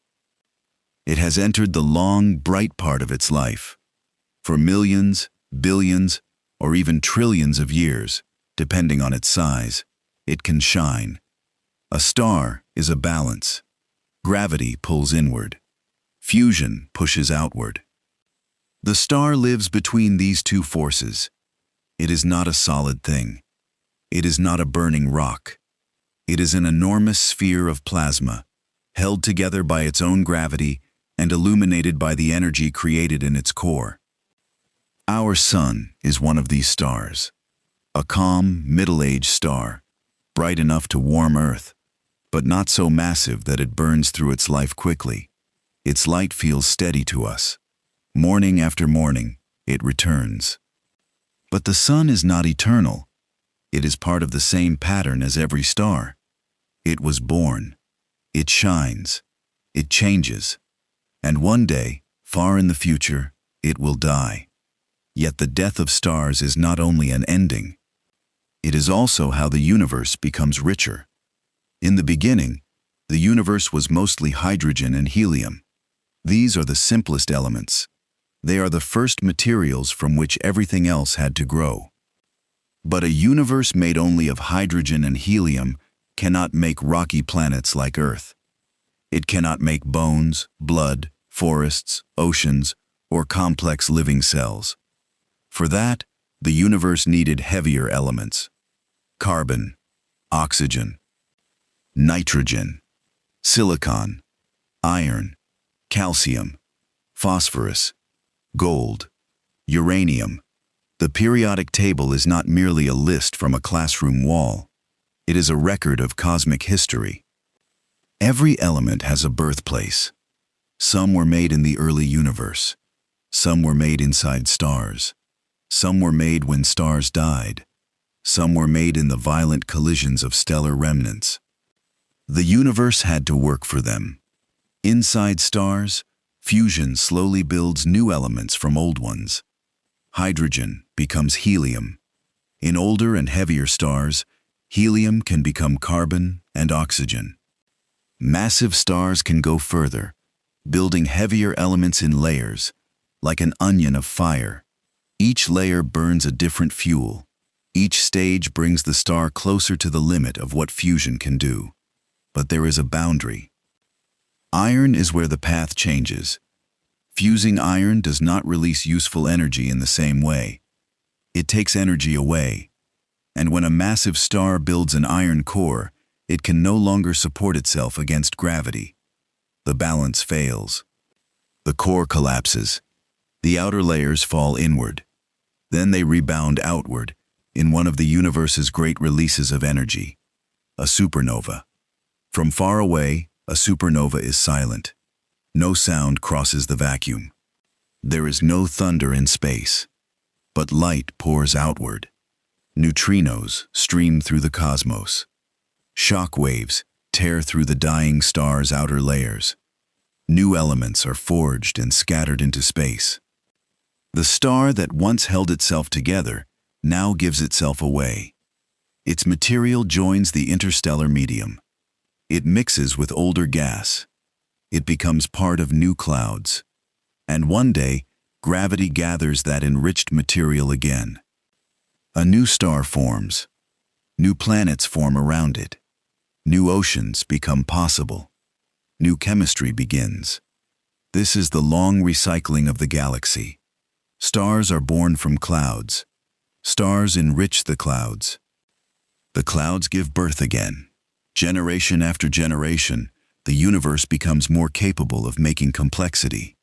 It has entered the long, bright part of its life. For millions, billions, or even trillions of years, depending on its size, it can shine. A star is a balance. Gravity pulls inward. Fusion pushes outward. The star lives between these two forces. It is not a solid thing. It is not a burning rock. It is an enormous sphere of plasma, held together by its own gravity and illuminated by the energy created in its core. Our Sun is one of these stars. A calm, middle-aged star, bright enough to warm Earth, but not so massive that it burns through its life quickly. Its light feels steady to us. Morning after morning, it returns. But the Sun is not eternal. It is part of the same pattern as every star. It was born. It shines. It changes. And one day, far in the future, it will die. Yet the death of stars is not only an ending. It is also how the universe becomes richer. In the beginning, the universe was mostly hydrogen and helium. These are the simplest elements. They are the first materials from which everything else had to grow. But a universe made only of hydrogen and helium cannot make rocky planets like Earth. It cannot make bones, blood, forests, oceans, or complex living cells. For that, the universe needed heavier elements: carbon, oxygen, nitrogen, silicon, iron, calcium, phosphorus, gold, uranium. The periodic table is not merely a list from a classroom wall. It is a record of cosmic history. Every element has a birthplace. Some were made in the early universe. Some were made inside stars. Some were made when stars died. Some were made in the violent collisions of stellar remnants. The universe had to work for them. Inside stars, fusion slowly builds new elements from old ones. Hydrogen becomes helium. In older and heavier stars, helium can become carbon and oxygen. Massive stars can go further, building heavier elements in layers, like an onion of fire. Each layer burns a different fuel. Each stage brings the star closer to the limit of what fusion can do. But there is a boundary. Iron is where the path changes. Fusing iron does not release useful energy in the same way. It takes energy away. And when a massive star builds an iron core, it can no longer support itself against gravity. The balance fails. The core collapses. The outer layers fall inward. Then they rebound outward in one of the universe's great releases of energy, a supernova. From far away, a supernova is silent. No sound crosses the vacuum. There is no thunder in space, but light pours outward. Neutrinos stream through the cosmos. Shock waves tear through the dying star's outer layers. New elements are forged and scattered into space. The star that once held itself together now gives itself away. Its material joins the interstellar medium. It mixes with older gas. It becomes part of new clouds. And one day, gravity gathers that enriched material again. A new star forms. New planets form around it. New oceans become possible. New chemistry begins. This is the long recycling of the galaxy. Stars are born from clouds. Stars enrich the clouds. The clouds give birth again. Generation after generation, the universe becomes more capable of making complexity.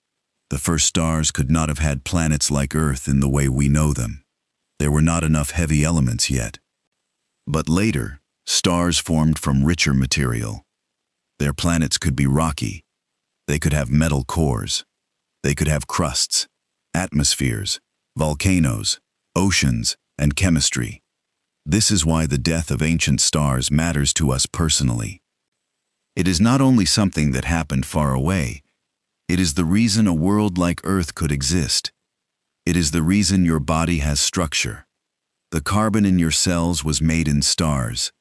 The first stars could not have had planets like Earth in the way we know them. There were not enough heavy elements yet. But later, stars formed from richer material. Their planets could be rocky. They could have metal cores. They could have crusts, atmospheres, volcanoes, oceans, and chemistry. This is why the death of ancient stars matters to us personally. It is not only something that happened far away. It is the reason a world like Earth could exist. It is the reason your body has structure. The carbon in your cells was made in stars.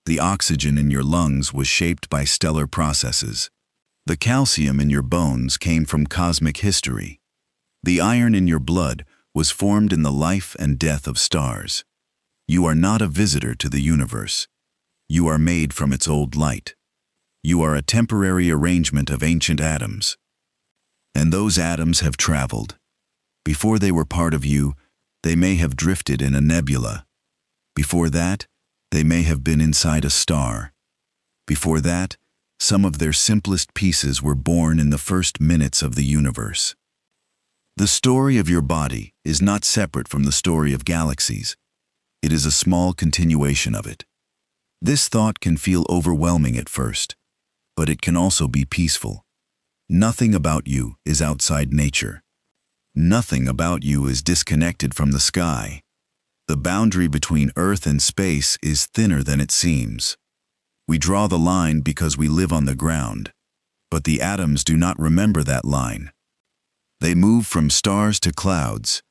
The oxygen in your lungs was shaped by stellar processes. The calcium in your bones came from cosmic history. The iron in your blood was formed in the life and death of stars. You are not a visitor to the universe. You are made from its old light. You are a temporary arrangement of ancient atoms. And those atoms have traveled. Before they were part of you, they may have drifted in a nebula. Before that, they may have been inside a star. Before that, some of their simplest pieces were born in the first minutes of the universe. The story of your body is not separate from the story of galaxies. It is a small continuation of it. This thought can feel overwhelming at first, but it can also be peaceful. Nothing about you is outside nature. Nothing about you is disconnected from the sky. The boundary between Earth and space is thinner than it seems. We draw the line because we live on the ground, but the atoms do not remember that line. They move from stars to clouds,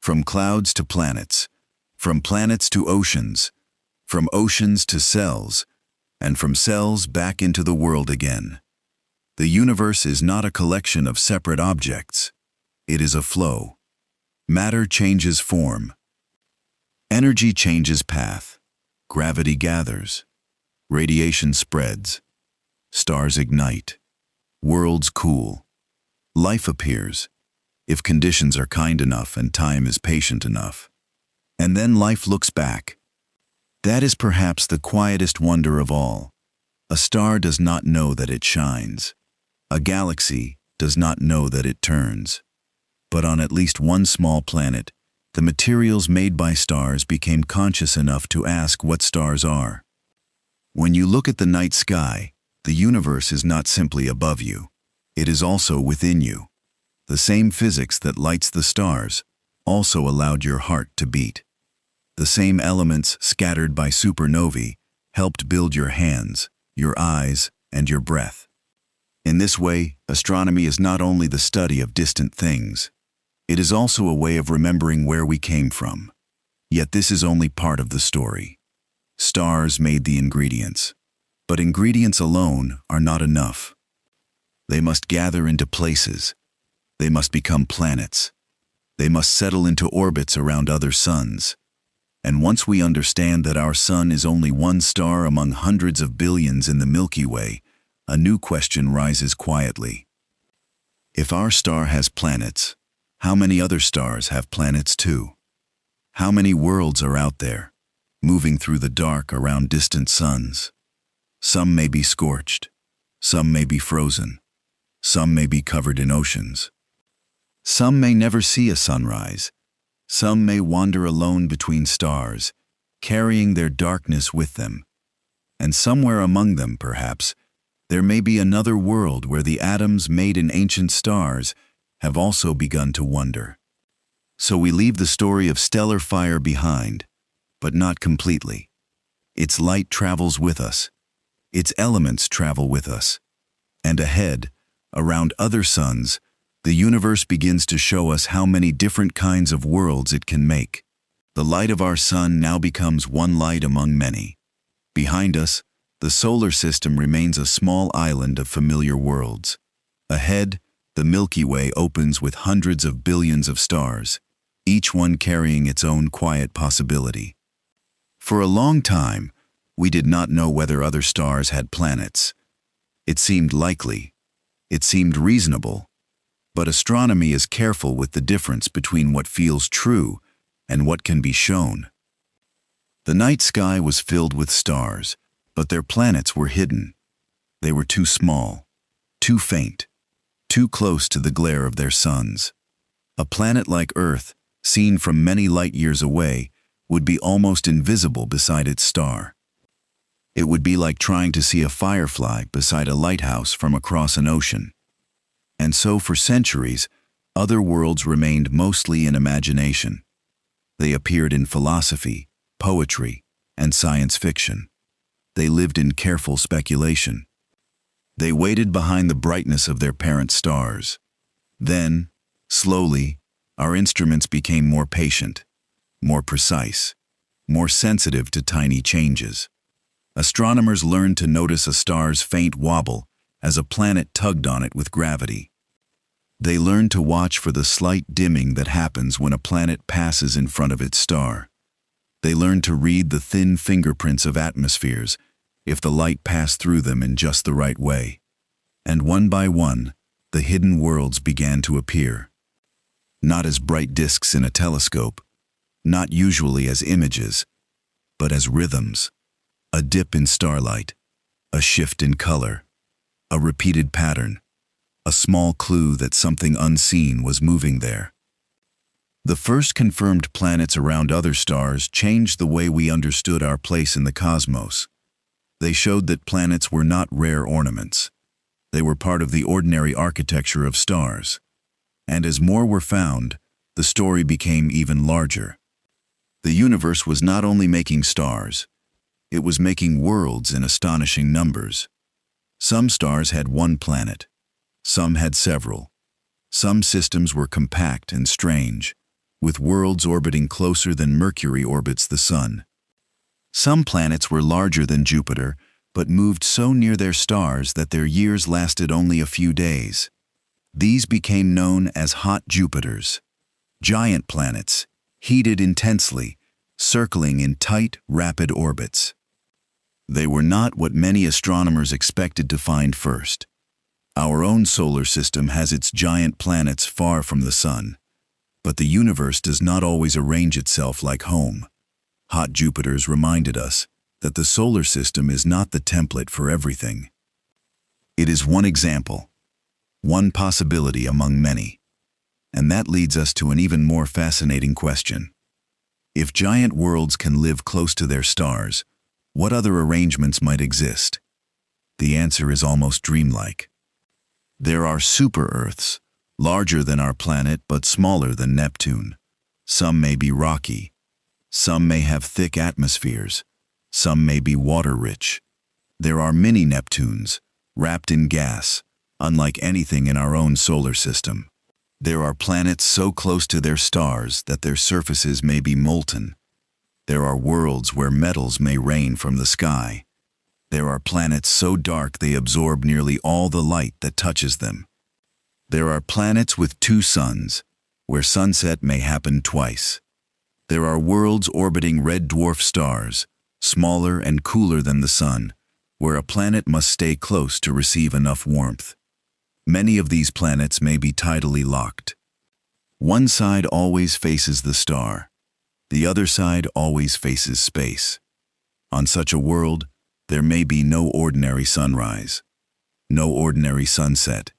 from clouds to planets, from planets to oceans, from oceans to cells, and from cells back into the world again. The universe is not a collection of separate objects. It is a flow. Matter changes form. Energy changes path. Gravity gathers. Radiation spreads. Stars ignite. Worlds cool. Life appears, if conditions are kind enough and time is patient enough. And then life looks back. That is perhaps the quietest wonder of all. A star does not know that it shines. A galaxy does not know that it turns. But on at least one small planet, the materials made by stars became conscious enough to ask what stars are. When you look at the night sky, the universe is not simply above you. It is also within you. The same physics that lights the stars also allowed your heart to beat. The same elements scattered by supernovae helped build your hands, your eyes, and your breath. In this way, astronomy is not only the study of distant things. It is also a way of remembering where we came from. Yet this is only part of the story. Stars made the ingredients. But ingredients alone are not enough. They must gather into places. They must become planets. They must settle into orbits around other suns. And once we understand that our sun is only one star among hundreds of billions in the Milky Way, a new question rises quietly. If our star has planets, how many other stars have planets too? How many worlds are out there, moving through the dark around distant suns? Some may be scorched. Some may be frozen. Some may be covered in oceans. Some may never see a sunrise. Some may wander alone between stars, carrying their darkness with them. And somewhere among them, perhaps, there may be another world where the atoms made in ancient stars have also begun to wonder. So we leave the story of stellar fire behind, but not completely. Its light travels with us. Its elements travel with us. And ahead, around other suns, the universe begins to show us how many different kinds of worlds it can make. The light of our sun now becomes one light among many. Behind us, the solar system remains a small island of familiar worlds. Ahead, the Milky Way opens with hundreds of billions of stars, each one carrying its own quiet possibility. For a long time, we did not know whether other stars had planets. It seemed likely. It seemed reasonable. But astronomy is careful with the difference between what feels true and what can be shown. The night sky was filled with stars, but their planets were hidden. They were too small, too faint, too close to the glare of their suns. A planet like Earth, seen from many light years away, would be almost invisible beside its star. It would be like trying to see a firefly beside a lighthouse from across an ocean. And so for centuries, other worlds remained mostly in imagination. They appeared in philosophy, poetry, and science fiction. They lived in careful speculation. They waited behind the brightness of their parent stars. Then, slowly, our instruments became more patient, more precise. more sensitive to tiny changes. Astronomers learned to notice a star's faint wobble as a planet tugged on it with gravity. They learned to watch for the slight dimming that happens when a planet passes in front of its star. They learned to read the thin fingerprints of atmospheres if the light passed through them in just the right way. And one by one, the hidden worlds began to appear. Not as bright disks in a telescope, not usually as images, but as rhythms. A dip in starlight, a shift in color, a repeated pattern, a small clue that something unseen was moving there. The first confirmed planets around other stars changed the way we understood our place in the cosmos. They showed that planets were not rare ornaments. They were part of the ordinary architecture of stars. And as more were found, the story became even larger. The universe was not only making stars, it was making worlds in astonishing numbers. Some stars had one planet. Some had several. Some systems were compact and strange, with worlds orbiting closer than Mercury orbits the Sun. Some planets were larger than Jupiter, but moved so near their stars that their years lasted only a few days. These became known as hot Jupiters, giant planets, heated intensely, circling in tight, rapid orbits. They were not what many astronomers expected to find first. Our own solar system has its giant planets far from the Sun, but the universe does not always arrange itself like home. Hot Jupiters reminded us that the solar system is not the template for everything. It is one example, one possibility among many. And that leads us to an even more fascinating question. If giant worlds can live close to their stars, what other arrangements might exist? The answer is almost dreamlike. There are super-Earths, larger than our planet but smaller than Neptune. Some may be rocky. Some may have thick atmospheres. Some may be water-rich. There are mini-Neptunes, wrapped in gas, unlike anything in our own solar system. There are planets so close to their stars that their surfaces may be molten. There are worlds where metals may rain from the sky. There are planets so dark they absorb nearly all the light that touches them. There are planets with two suns, where sunset may happen twice. There are worlds orbiting red dwarf stars, smaller and cooler than the Sun, where a planet must stay close to receive enough warmth. Many of these planets may be tidally locked. One side always faces the star. The other side always faces space. On such a world, there may be no ordinary sunrise, no ordinary sunset.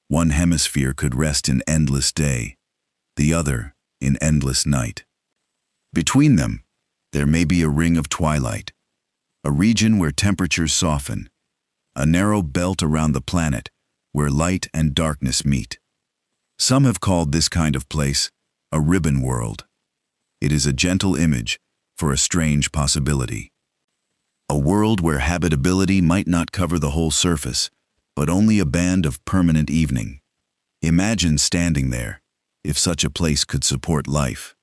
One hemisphere could rest in endless day, the other in endless night. Between them, there may be a ring of twilight, a region where temperatures soften, a narrow belt around the planet where light and darkness meet. Some have called this kind of place a ribbon world. It is a gentle image for a strange possibility. A world where habitability might not cover the whole surface, but only a band of permanent evening. Imagine standing there, if such a place could support life.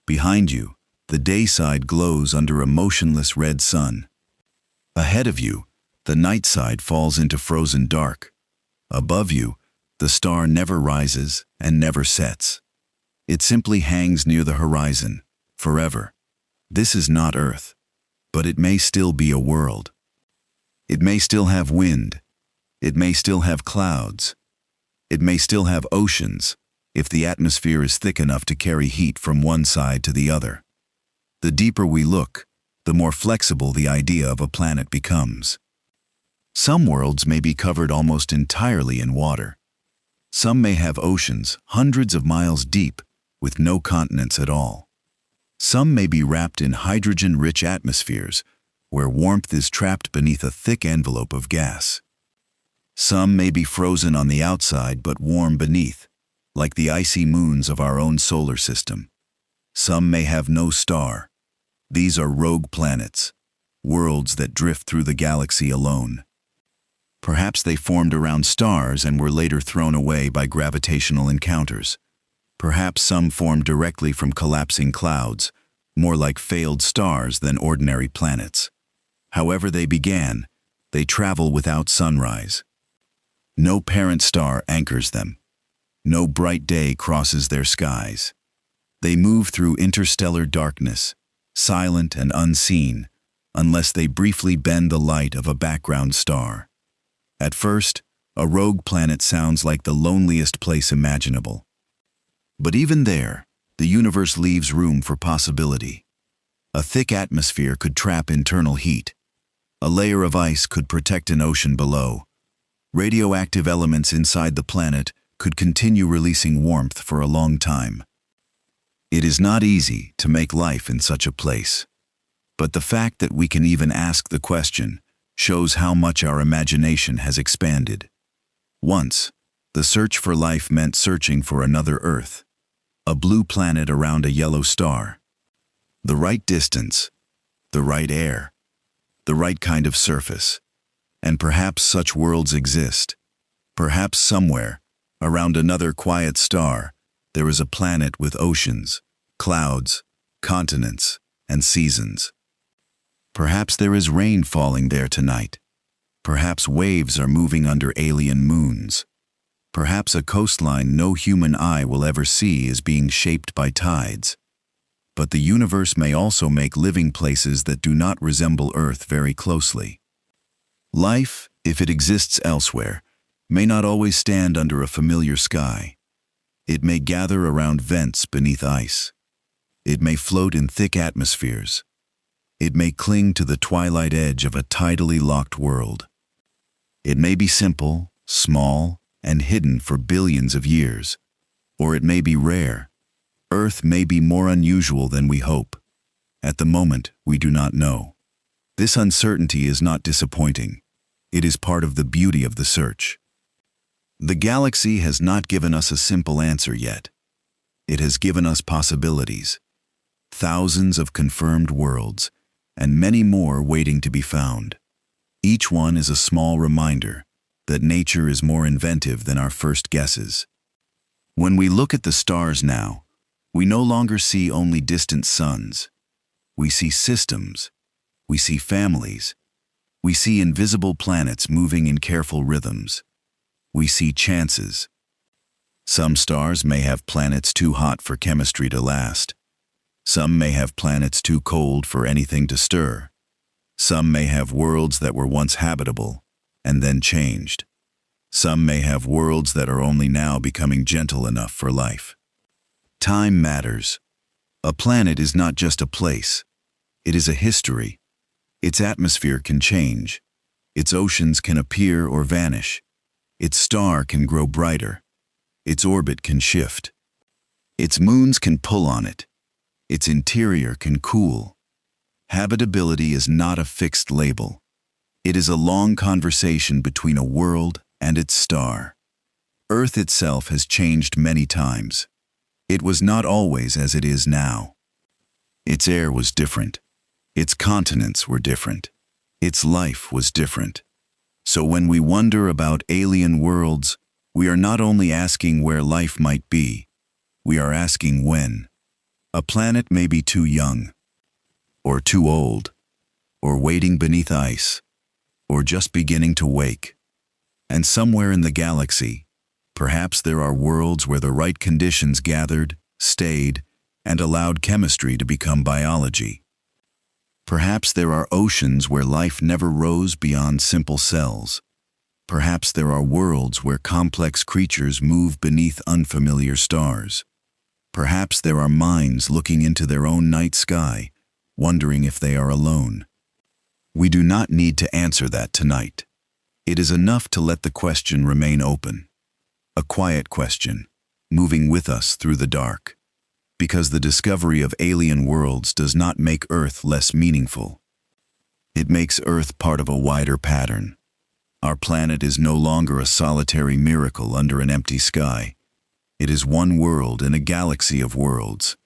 Behind you, the day side glows under a motionless red sun. Ahead of you, the night side falls into frozen dark. Above you, the star never rises and never sets. It simply hangs near the horizon, forever. This is not Earth, but it may still be a world. It may still have wind. It may still have clouds. It may still have oceans, if the atmosphere is thick enough to carry heat from one side to the other. The deeper we look, the more flexible the idea of a planet becomes. Some worlds may be covered almost entirely in water. Some may have oceans hundreds of miles deep with no continents at all. Some may be wrapped in hydrogen-rich atmospheres where warmth is trapped beneath a thick envelope of gas. Some may be frozen on the outside but warm beneath, like the icy moons of our own solar system. Some may have no star. These are rogue planets, worlds that drift through the galaxy alone. Perhaps they formed around stars and were later thrown away by gravitational encounters. Perhaps some formed directly from collapsing clouds, more like failed stars than ordinary planets. However they began, they travel without sunrise. No parent star anchors them. No bright day crosses their skies. They move through interstellar darkness, silent and unseen, unless they briefly bend the light of a background star. At first, a rogue planet sounds like the loneliest place imaginable. But even there, the universe leaves room for possibility. A thick atmosphere could trap internal heat. A layer of ice could protect an ocean below. Radioactive elements inside the planet could continue releasing warmth for a long time. It is not easy to make life in such a place. But the fact that we can even ask the question shows how much our imagination has expanded. Once, the search for life meant searching for another Earth, a blue planet around a yellow star. The right distance, the right air, the right kind of surface. And perhaps such worlds exist. Perhaps somewhere, around another quiet star, there is a planet with oceans, clouds, continents, and seasons. Perhaps there is rain falling there tonight. Perhaps waves are moving under alien moons. Perhaps a coastline no human eye will ever see is being shaped by tides. But the universe may also make living places that do not resemble Earth very closely. Life, if it exists elsewhere, may not always stand under a familiar sky. It may gather around vents beneath ice. It may float in thick atmospheres. It may cling to the twilight edge of a tidally locked world. It may be simple, small, and hidden for billions of years. Or it may be rare. Earth may be more unusual than we hope. At the moment, we do not know. This uncertainty is not disappointing. It is part of the beauty of the search. The galaxy has not given us a simple answer yet. It has given us possibilities. Thousands of confirmed worlds, and many more waiting to be found. Each one is a small reminder that nature is more inventive than our first guesses. When we look at the stars now, we no longer see only distant suns. We see systems. We see families. We see invisible planets moving in careful rhythms. We see chances. Some stars may have planets too hot for chemistry to last. Some may have planets too cold for anything to stir. Some may have worlds that were once habitable and then changed. Some may have worlds that are only now becoming gentle enough for life. Time matters. A planet is not just a place. It is a history. Its atmosphere can change. Its oceans can appear or vanish. Its star can grow brighter. Its orbit can shift. Its moons can pull on it. Its interior can cool. Habitability is not a fixed label. It is a long conversation between a world and its star. Earth itself has changed many times. It was not always as it is now. Its air was different. Its continents were different. Its life was different. So when we wonder about alien worlds, we are not only asking where life might be, we are asking when. A planet may be too young, or too old, or waiting beneath ice, or just beginning to wake. And somewhere in the galaxy, perhaps there are worlds where the right conditions gathered, stayed, and allowed chemistry to become biology. Perhaps there are oceans where life never rose beyond simple cells. Perhaps there are worlds where complex creatures move beneath unfamiliar stars. Perhaps there are minds looking into their own night sky, wondering if they are alone. We do not need to answer that tonight. It is enough to let the question remain open. A quiet question, moving with us through the dark. Because the discovery of alien worlds does not make Earth less meaningful. It makes Earth part of a wider pattern. Our planet is no longer a solitary miracle under an empty sky. It is one world in a galaxy of worlds.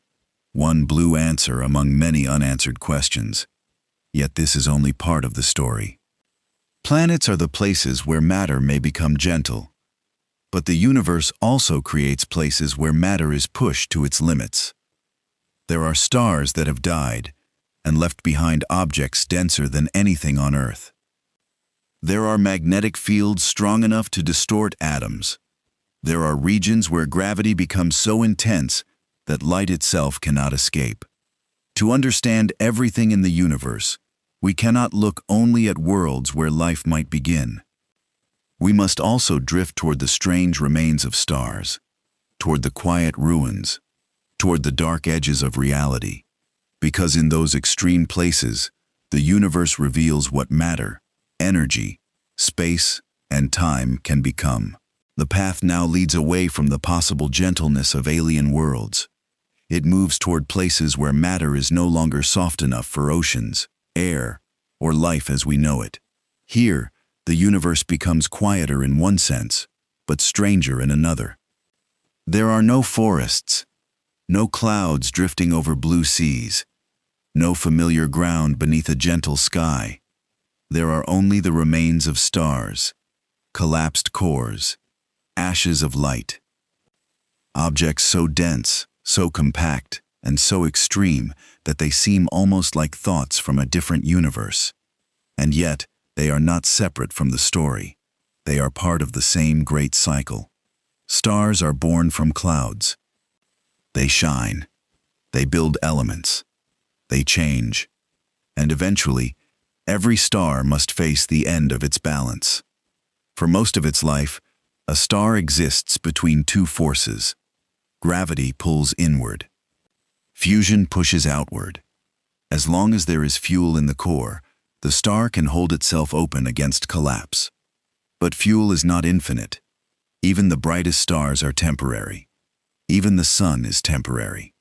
One blue answer among many unanswered questions. Yet this is only part of the story. Planets are the places where matter may become gentle. But the universe also creates places where matter is pushed to its limits. There are stars that have died and left behind objects denser than anything on Earth. There are magnetic fields strong enough to distort atoms. There are regions where gravity becomes so intense that light itself cannot escape. To understand everything in the universe, we cannot look only at worlds where life might begin. We must also drift toward the strange remains of stars, toward the quiet ruins, toward the dark edges of reality, because in those extreme places, the universe reveals what matter, energy, space, and time can become. The path now leads away from the possible gentleness of alien worlds. It moves toward places where matter is no longer soft enough for oceans, air, or life as we know it. Here, the universe becomes quieter in one sense, but stranger in another. There are no forests, no clouds drifting over blue seas, no familiar ground beneath a gentle sky. There are only the remains of stars, collapsed cores, ashes of light. Objects so dense, so compact, and so extreme that they seem almost like thoughts from a different universe. And yet, they are not separate from the story. They are part of the same great cycle. Stars are born from clouds. They shine. They build elements. They change. And eventually, every star must face the end of its balance. For most of its life, a star exists between two forces. Gravity pulls inward. Fusion pushes outward. As long as there is fuel in the core, the star can hold itself open against collapse. But fuel is not infinite. Even the brightest stars are temporary. Even the sun is temporary.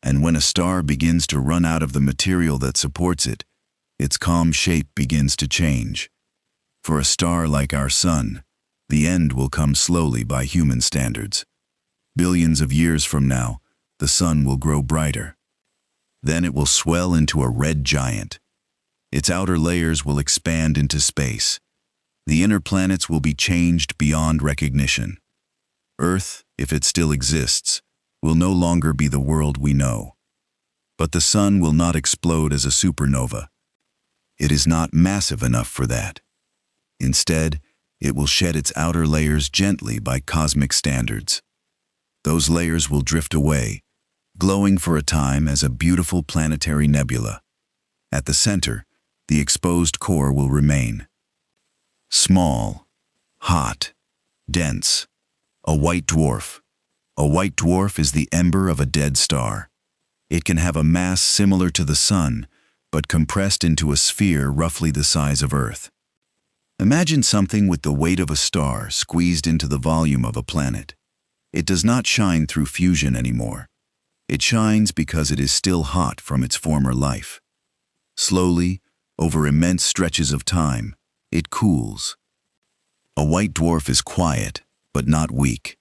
And when a star begins to run out of the material that supports it, its calm shape begins to change. For a star like our sun, the end will come slowly by human standards. Billions of years from now, the sun will grow brighter. Then it will swell into a red giant. Its outer layers will expand into space. The inner planets will be changed beyond recognition. Earth, if it still exists, will no longer be the world we know. But the sun will not explode as a supernova. It is not massive enough for that. Instead, it will shed its outer layers gently by cosmic standards. Those layers will drift away, glowing for a time as a beautiful planetary nebula. At the center, the exposed core will remain. Small, hot, dense. A white dwarf. A white dwarf is the ember of a dead star. It can have a mass similar to the sun, but compressed into a sphere roughly the size of Earth. Imagine something with the weight of a star squeezed into the volume of a planet. It does not shine through fusion anymore. It shines because it is still hot from its former life. Slowly, over immense stretches of time, it cools. A white dwarf is quiet, but not weak.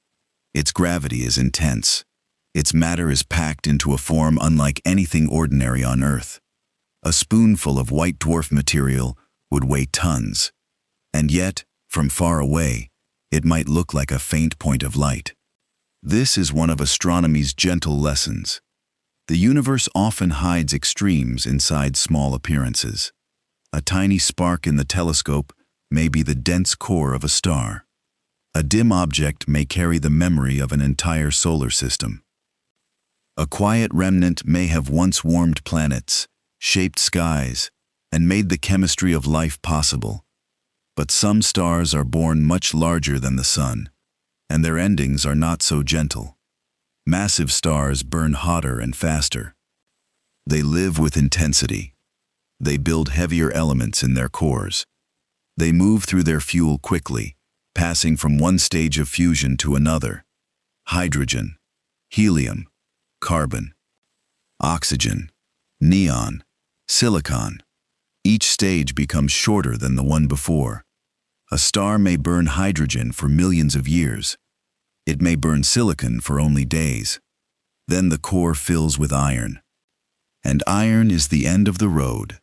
Its gravity is intense. Its matter is packed into a form unlike anything ordinary on Earth. A spoonful of white dwarf material would weigh tons. And yet, from far away, it might look like a faint point of light. This is one of astronomy's gentle lessons. The universe often hides extremes inside small appearances. A tiny spark in the telescope may be the dense core of a star. A dim object may carry the memory of an entire solar system. A quiet remnant may have once warmed planets, shaped skies, and made the chemistry of life possible. But some stars are born much larger than the sun, and their endings are not so gentle. Massive stars burn hotter and faster. They live with intensity. They build heavier elements in their cores. They move through their fuel quickly, passing from one stage of fusion to another. Hydrogen, helium, carbon, oxygen, neon, silicon. Each stage becomes shorter than the one before. A star may burn hydrogen for millions of years. It may burn silicon for only days. Then the core fills with iron. And iron is the end of the road.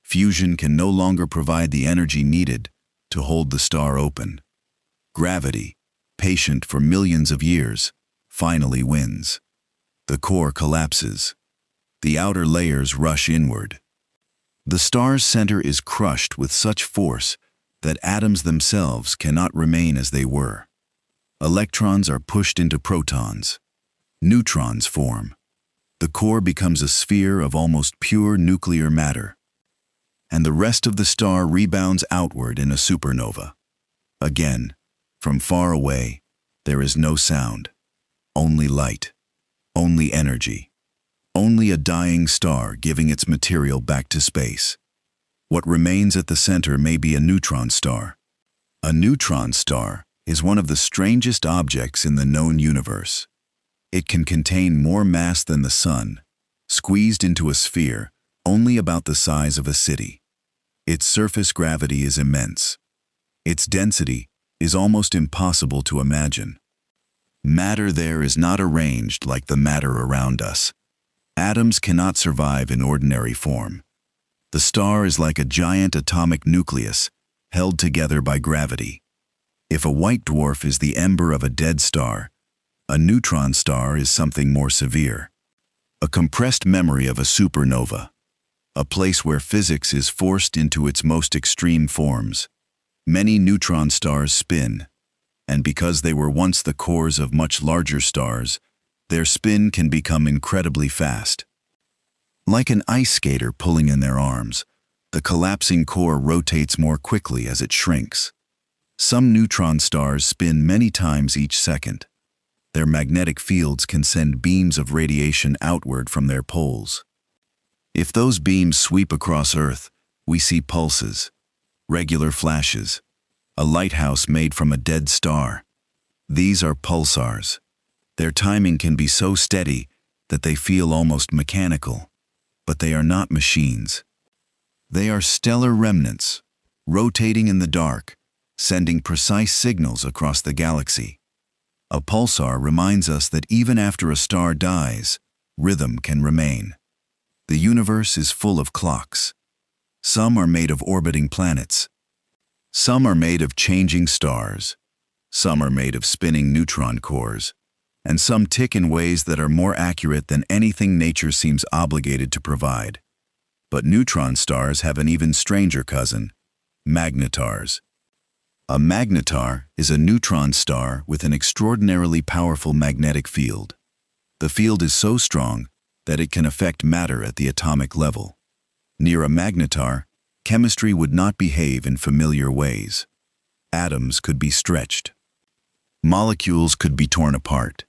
Fusion can no longer provide the energy needed to hold the star open. Gravity, patient for millions of years, finally wins. The core collapses. The outer layers rush inward. The star's center is crushed with such force that atoms themselves cannot remain as they were. Electrons are pushed into protons. Neutrons form. The core becomes a sphere of almost pure nuclear matter. And the rest of the star rebounds outward in a supernova. Again, from far away, there is no sound, only light, only energy, only a dying star giving its material back to space. What remains at the center may be a neutron star. A neutron star is one of the strangest objects in the known universe. It can contain more mass than the Sun, squeezed into a sphere only about the size of a city. Its surface gravity is immense. Its density is almost impossible to imagine. Matter there is not arranged like the matter around us. Atoms cannot survive in ordinary form. The star is like a giant atomic nucleus held together by gravity. If a white dwarf is the ember of a dead star, a neutron star is something more severe. A compressed memory of a supernova, a place where physics is forced into its most extreme forms. Many neutron stars spin, and because they were once the cores of much larger stars, their spin can become incredibly fast. Like an ice skater pulling in their arms, the collapsing core rotates more quickly as it shrinks. Some neutron stars spin many times each second. Their magnetic fields can send beams of radiation outward from their poles. If those beams sweep across Earth, we see pulses, regular flashes, a lighthouse made from a dead star. These are pulsars. Their timing can be so steady that they feel almost mechanical, but they are not machines. They are stellar remnants, rotating in the dark, sending precise signals across the galaxy. A pulsar reminds us that even after a star dies, rhythm can remain. The universe is full of clocks. Some are made of orbiting planets. Some are made of changing stars. Some are made of spinning neutron cores. And some tick in ways that are more accurate than anything nature seems obligated to provide. But neutron stars have an even stranger cousin, magnetars. A magnetar is a neutron star with an extraordinarily powerful magnetic field. The field is so strong that it can affect matter at the atomic level. Near a magnetar, chemistry would not behave in familiar ways. Atoms could be stretched. Molecules could be torn apart.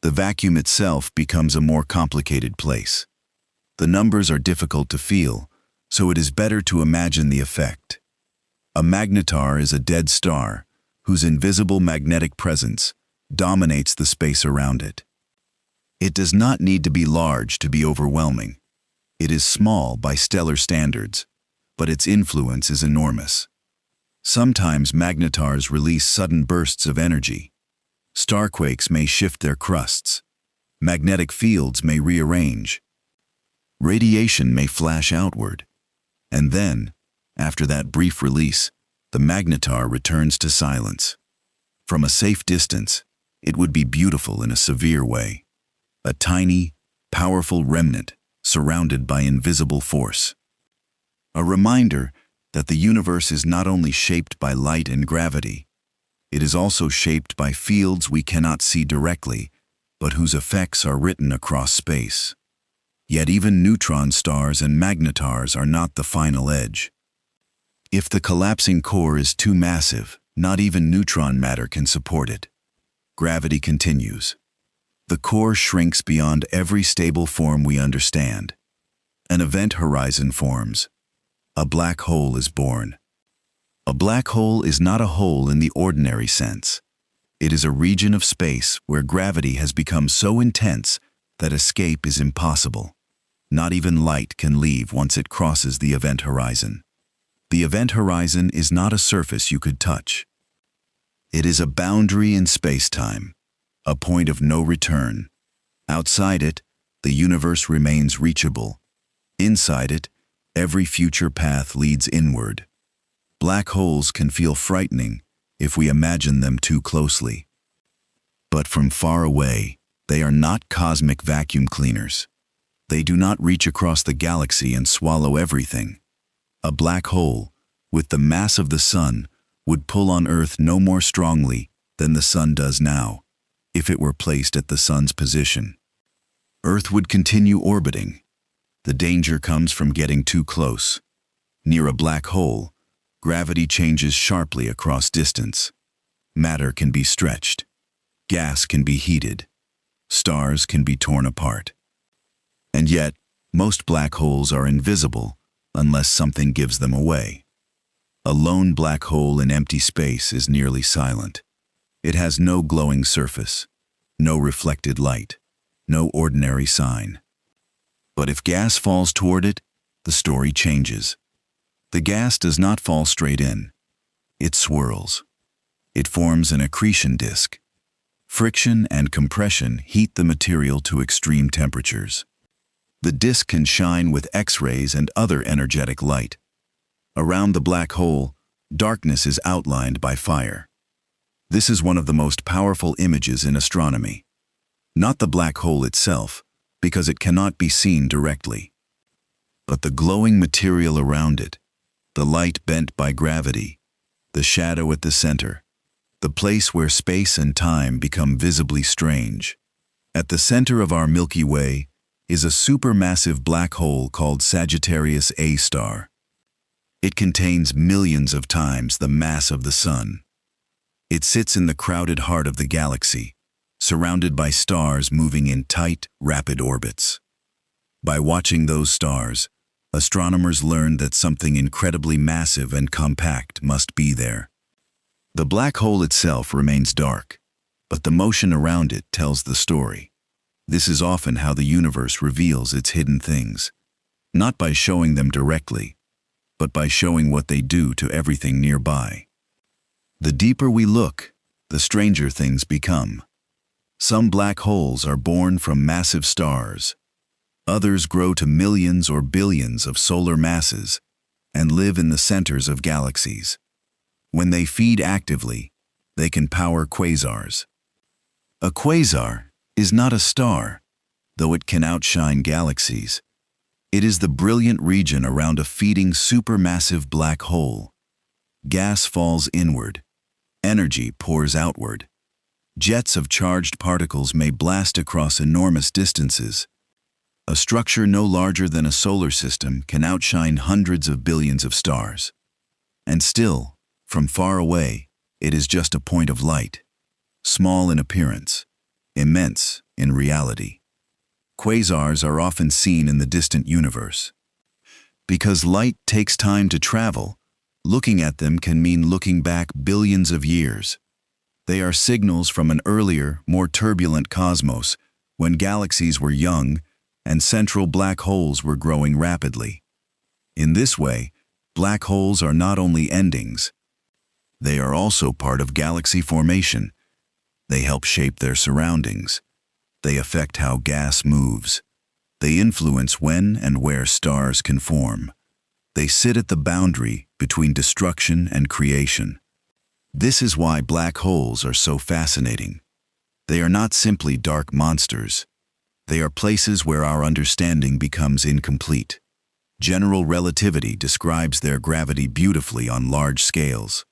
The vacuum itself becomes a more complicated place. The numbers are difficult to feel, so it is better to imagine the effect. A magnetar is a dead star whose invisible magnetic presence dominates the space around it. It does not need to be large to be overwhelming. It is small by stellar standards, but its influence is enormous. Sometimes magnetars release sudden bursts of energy. Starquakes may shift their crusts. Magnetic fields may rearrange. Radiation may flash outward. And then, after that brief release, the magnetar returns to silence. From a safe distance, it would be beautiful in a severe way. A tiny, powerful remnant surrounded by invisible force. A reminder that the universe is not only shaped by light and gravity, it is also shaped by fields we cannot see directly, but whose effects are written across space. Yet even neutron stars and magnetars are not the final edge. If the collapsing core is too massive, not even neutron matter can support it. Gravity continues. The core shrinks beyond every stable form we understand. An event horizon forms. A black hole is born. A black hole is not a hole in the ordinary sense. It is a region of space where gravity has become so intense that escape is impossible. Not even light can leave once it crosses the event horizon. The event horizon is not a surface you could touch. It is a boundary in space-time, a point of no return. Outside it, the universe remains reachable. Inside it, every future path leads inward. Black holes can feel frightening if we imagine them too closely. But from far away, They are not cosmic vacuum cleaners. They do not reach across the galaxy and swallow everything. A black hole, with the mass of the Sun, would pull on Earth no more strongly than the Sun does now, if it were placed at the Sun's position. Earth would continue orbiting. The danger comes from getting too close. Near a black hole, gravity changes sharply across distance. Matter can be stretched. Gas can be heated. Stars can be torn apart. And yet, most black holes are invisible unless something gives them away. A lone black hole in empty space is nearly silent. It has no glowing surface, no reflected light, no ordinary sign. But if gas falls toward it, the story changes. The gas does not fall straight in. It swirls. It forms an accretion disk. Friction and compression heat the material to extreme temperatures. The disk can shine with X-rays and other energetic light. Around the black hole, darkness is outlined by fire. This is one of the most powerful images in astronomy. Not the black hole itself, because it cannot be seen directly, but the glowing material around it, the light bent by gravity, the shadow at the center, the place where space and time become visibly strange. At the center of our Milky Way is a supermassive black hole called Sagittarius A star. It contains millions of times the mass of the Sun. It sits in the crowded heart of the galaxy, surrounded by stars moving in tight, rapid orbits. By watching those stars, astronomers learned that something incredibly massive and compact must be there. The black hole itself remains dark, but the motion around it tells the story. This is often how the universe reveals its hidden things, not by showing them directly, but by showing what they do to everything nearby. The deeper we look, the stranger things become. Some black holes are born from massive stars. Others grow to millions or billions of solar masses and live in the centers of galaxies. When they feed actively, they can power quasars. A quasar is not a star, though it can outshine galaxies. It is the brilliant region around a feeding supermassive black hole. Gas falls inward. Energy pours outward. Jets of charged particles may blast across enormous distances. A structure no larger than a solar system can outshine hundreds of billions of stars. And still, from far away, it is just a point of light. Small in appearance, immense in reality. Quasars are often seen in the distant universe. Because light takes time to travel, looking at them can mean looking back billions of years. They are signals from an earlier, more turbulent cosmos, when galaxies were young and central black holes were growing rapidly. In this way, black holes are not only endings, they are also part of galaxy formation. They help shape their surroundings. They affect how gas moves. They influence when and where stars can form. They sit at the boundary between destruction and creation. This is why black holes are so fascinating. They are not simply dark monsters. They are places where our understanding becomes incomplete. General relativity describes their gravity beautifully on large scales.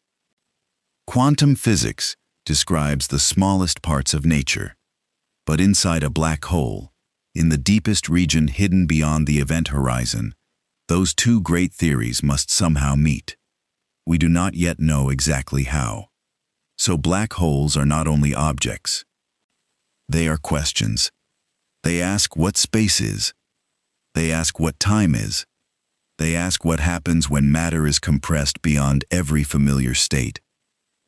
Quantum physics describes the smallest parts of nature. But inside a black hole, in the deepest region hidden beyond the event horizon, those two great theories must somehow meet. We do not yet know exactly how. So black holes are not only objects. They are questions. They ask what space is. They ask what time is. They ask what happens when matter is compressed beyond every familiar state.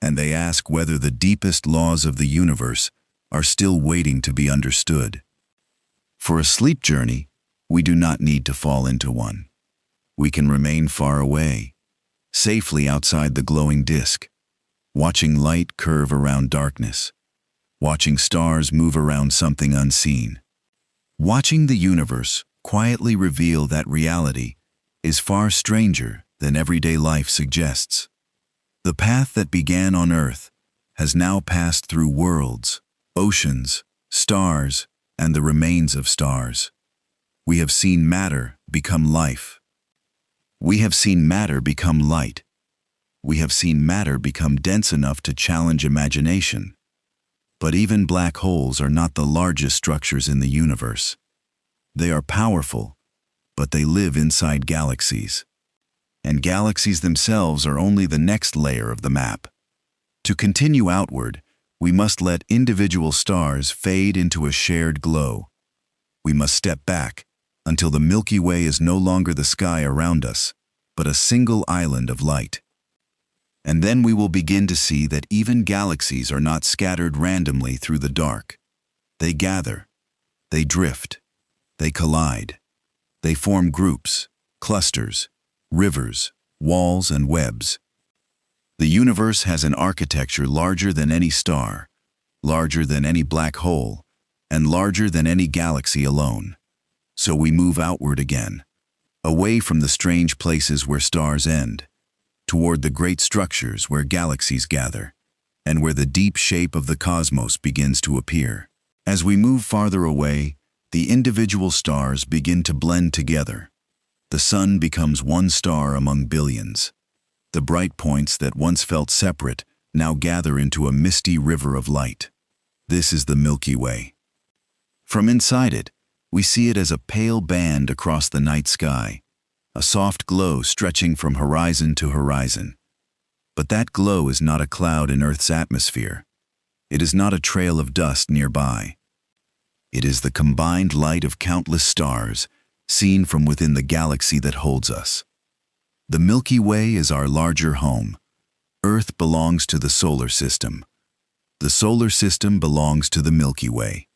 And they ask whether the deepest laws of the universe are still waiting to be understood. For a sleep journey, we do not need to fall into one. We can remain far away, safely outside the glowing disk, watching light curve around darkness, watching stars move around something unseen. Watching the universe quietly reveal that reality is far stranger than everyday life suggests. The path that began on Earth has now passed through worlds, oceans, stars, and the remains of stars. We have seen matter become life. We have seen matter become light. We have seen matter become dense enough to challenge imagination. But even black holes are not the largest structures in the universe. They are powerful, but they live inside galaxies. And galaxies themselves are only the next layer of the map. To continue outward, we must let individual stars fade into a shared glow. We must step back until the Milky Way is no longer the sky around us, but a single island of light. And then we will begin to see that even galaxies are not scattered randomly through the dark. They gather, they drift, they collide. They form groups, clusters, rivers, walls, and webs. The universe has an architecture larger than any star, larger than any black hole, and larger than any galaxy alone. So we move outward again, away from the strange places where stars end, toward the great structures where galaxies gather, and where the deep shape of the cosmos begins to appear. As we move farther away, the individual stars begin to blend together. The sun becomes one star among billions. The bright points that once felt separate now gather into a misty river of light. This is the Milky Way. From inside it, we see it as a pale band across the night sky, a soft glow stretching from horizon to horizon. But that glow is not a cloud in Earth's atmosphere. It is not a trail of dust nearby. It is the combined light of countless stars, seen from within the galaxy that holds us. The Milky Way is our larger home. Earth belongs to the solar system. The solar system belongs to the Milky Way.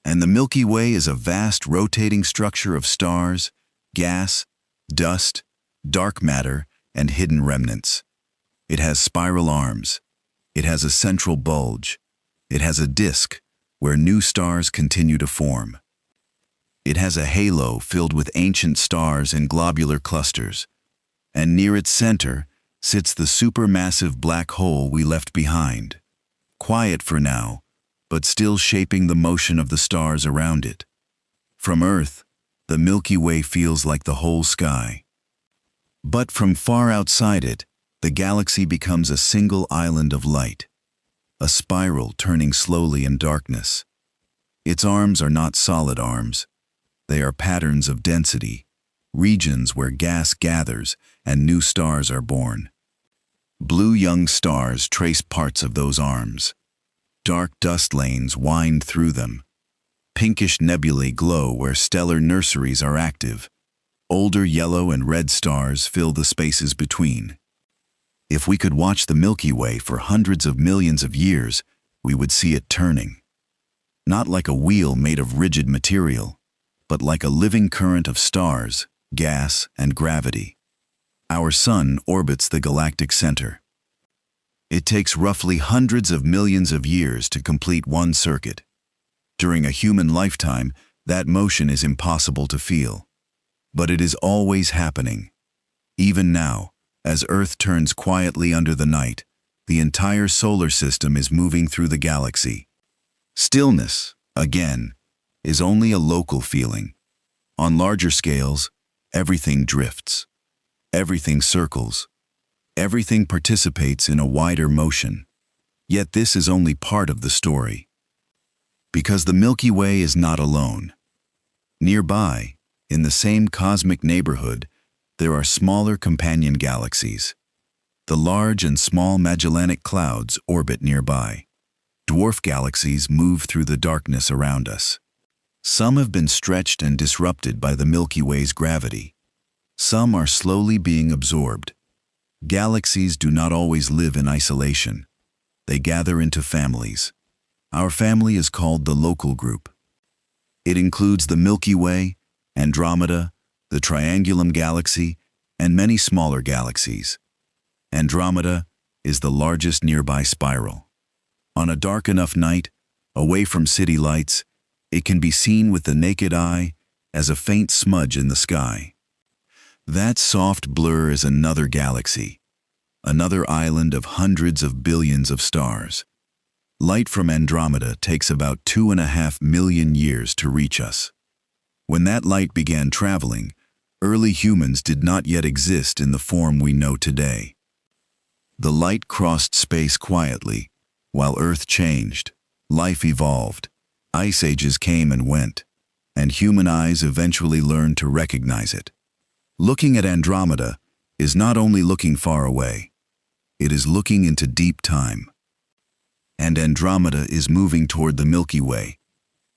And the Milky Way is a vast rotating structure of stars, gas, dust, dark matter, and hidden remnants. It has spiral arms. It has a central bulge. It has a disk where new stars continue to form. It has a halo filled with ancient stars in globular clusters. And near its center sits the supermassive black hole we left behind, quiet for now, but still shaping the motion of the stars around it. From Earth, the Milky Way feels like the whole sky. But from far outside it, the galaxy becomes a single island of light, a spiral turning slowly in darkness. Its arms are not solid arms. They are patterns of density, regions where gas gathers and new stars are born. Blue young stars trace parts of those arms. Dark dust lanes wind through them. Pinkish nebulae glow where stellar nurseries are active. Older yellow and red stars fill the spaces between. If we could watch the Milky Way for hundreds of millions of years, we would see it turning. Not like a wheel made of rigid material, but like a living current of stars, gas, and gravity. Our sun orbits the galactic center. It takes roughly hundreds of millions of years to complete one circuit. During a human lifetime, that motion is impossible to feel. But it is always happening. Even now, as Earth turns quietly under the night, the entire solar system is moving through the galaxy. Stillness, again, is only a local feeling. On larger scales, everything drifts. Everything circles. Everything participates in a wider motion. Yet this is only part of the story. Because the Milky Way is not alone. Nearby, in the same cosmic neighborhood, there are smaller companion galaxies. The large and small Magellanic Clouds orbit nearby. Dwarf galaxies move through the darkness around us. Some have been stretched and disrupted by the Milky Way's gravity. Some are slowly being absorbed. Galaxies do not always live in isolation. They gather into families. Our family is called the local group. It includes the Milky Way, Andromeda, the Triangulum Galaxy, and many smaller galaxies. Andromeda is the largest nearby spiral. On a dark enough night, away from city lights, it can be seen with the naked eye as a faint smudge in the sky. That soft blur is another galaxy, another island of hundreds of billions of stars. Light from Andromeda takes about 2.5 million years to reach us. When that light began traveling, early humans did not yet exist in the form we know today. The light crossed space quietly. While Earth changed, life evolved, ice ages came and went, and human eyes eventually learned to recognize it. Looking at Andromeda is not only looking far away, it is looking into deep time. And Andromeda is moving toward the Milky Way,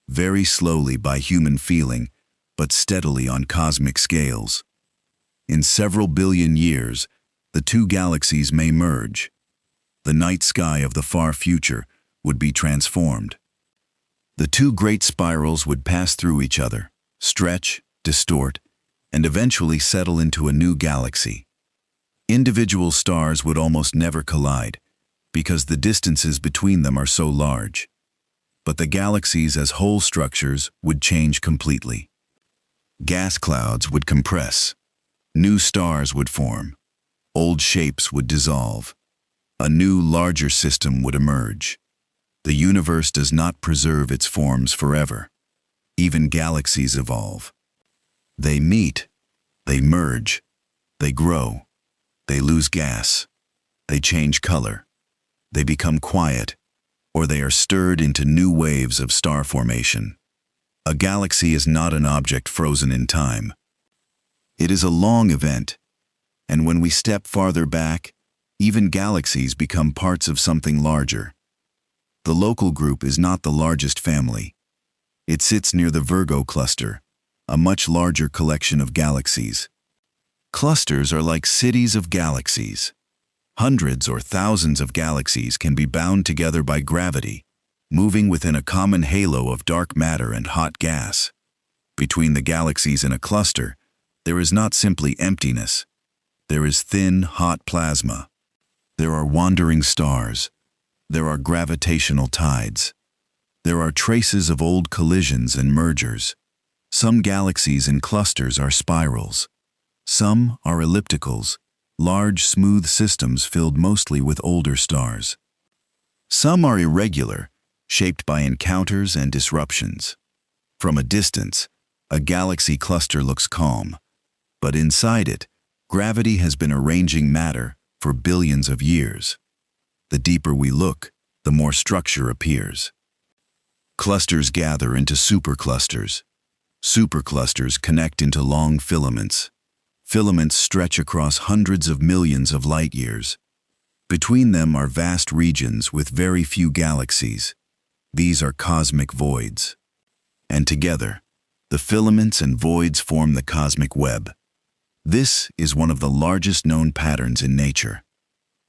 very slowly by human feeling, but steadily on cosmic scales. In several billion years, the two galaxies may merge. The night sky of the far future would be transformed. The two great spirals would pass through each other, stretch, distort, and eventually settle into a new galaxy. Individual stars would almost never collide, because the distances between them are so large. But the galaxies as whole structures would change completely. Gas clouds would compress. New stars would form. Old shapes would dissolve. A new, larger system would emerge. The universe does not preserve its forms forever. Even galaxies evolve. They meet, they merge, they grow, they lose gas, they change color, they become quiet, or they are stirred into new waves of star formation. A galaxy is not an object frozen in time. It is a long event, and when we step farther back, even galaxies become parts of something larger. The local group is not the largest family. It sits near the Virgo cluster, a much larger collection of galaxies. Clusters are like cities of galaxies. Hundreds or thousands of galaxies can be bound together by gravity, moving within a common halo of dark matter and hot gas. Between the galaxies in a cluster, there is not simply emptiness. There is thin, hot plasma. There are wandering stars. There are gravitational tides. There are traces of old collisions and mergers. Some galaxies in clusters are spirals. Some are ellipticals, large, smooth systems filled mostly with older stars. Some are irregular, shaped by encounters and disruptions. From a distance, a galaxy cluster looks calm, but inside it, gravity has been arranging matter for billions of years. The deeper we look, the more structure appears. Clusters gather into superclusters. Superclusters connect into long filaments. Filaments stretch across hundreds of millions of light years. Between them are vast regions with very few galaxies. These are cosmic voids. And together, the filaments and voids form the cosmic web. This is one of the largest known patterns in nature.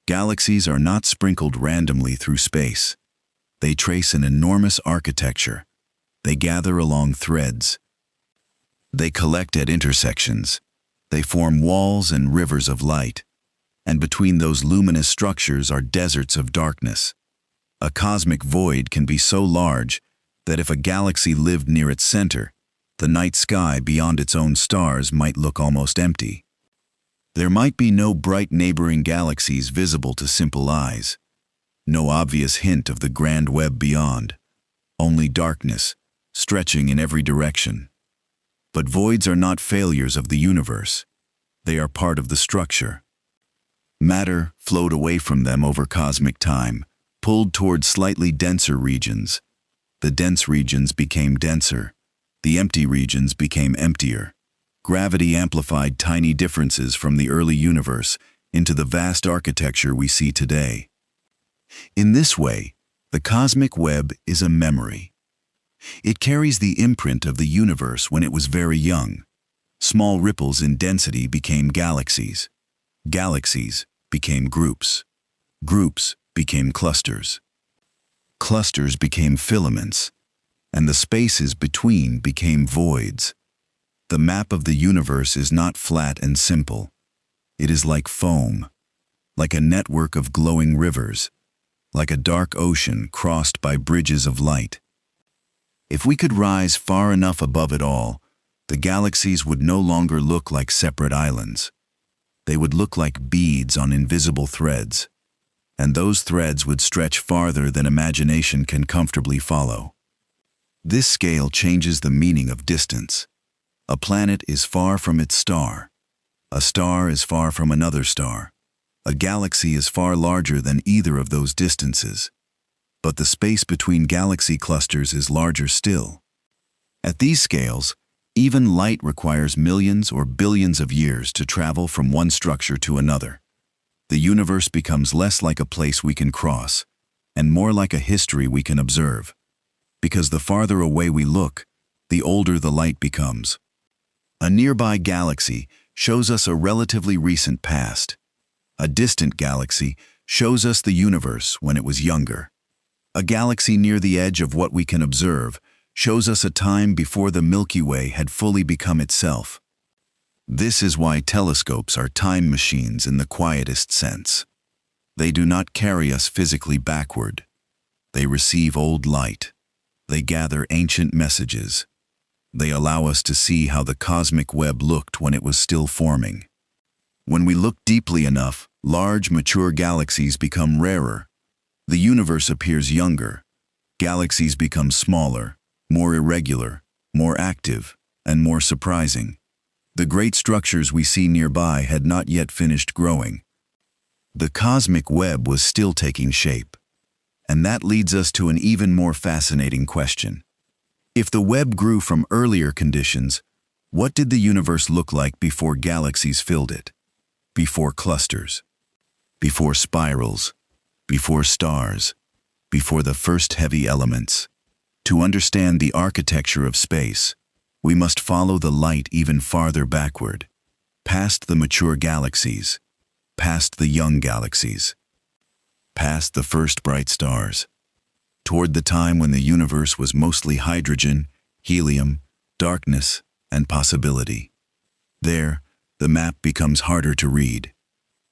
Galaxies are not sprinkled randomly through space. They trace an enormous architecture. They gather along threads. They collect at intersections. They form walls and rivers of light. And between those luminous structures are deserts of darkness. A cosmic void can be so large that if a galaxy lived near its center, the night sky beyond its own stars might look almost empty. There might be no bright neighboring galaxies visible to simple eyes, no obvious hint of the grand web beyond, only darkness, stretching in every direction. But voids are not failures of the universe. They are part of the structure. Matter flowed away from them over cosmic time, pulled toward slightly denser regions. The dense regions became denser. The empty regions became emptier. Gravity amplified tiny differences from the early universe into the vast architecture we see today. In this way, the cosmic web is a memory. It carries the imprint of the universe when it was very young. Small ripples in density became galaxies. Galaxies became groups. Groups became clusters. Clusters became filaments, and the spaces between became voids. The map of the universe is not flat and simple. It is like foam, like a network of glowing rivers, like a dark ocean crossed by bridges of light. If we could rise far enough above it all, the galaxies would no longer look like separate islands. They would look like beads on invisible threads. and those threads would stretch farther than imagination can comfortably follow. This scale changes the meaning of distance. A planet is far from its star. A star is far from another star. A galaxy is far larger than either of those distances. But the space between galaxy clusters is larger still. At these scales, even light requires millions or billions of years to travel from one structure to another. The universe becomes less like a place we can cross, and more like a history we can observe. Because the farther away we look, the older the light becomes. A nearby galaxy shows us a relatively recent past. A distant galaxy shows us the universe when it was younger. A galaxy near the edge of what we can observe shows us a time before the Milky Way had fully become itself. This is why telescopes are time machines in the quietest sense. They do not carry us physically backward. They receive old light. They gather ancient messages. They allow us to see how the cosmic web looked when it was still forming. When we look deeply enough, large, mature galaxies become rarer. The universe appears younger. Galaxies become smaller, more irregular, more active, and more surprising. The great structures we see nearby had not yet finished growing. The cosmic web was still taking shape. And that leads us to an even more fascinating question. If the web grew from earlier conditions, what did the universe look like before galaxies filled it? Before clusters? Before spirals? Before stars? Before the first heavy elements? To understand the architecture of space, we must follow the light even farther backward, past the mature galaxies, past the young galaxies, past the first bright stars, toward the time when the universe was mostly hydrogen, helium, darkness, and possibility. There, the map becomes harder to read.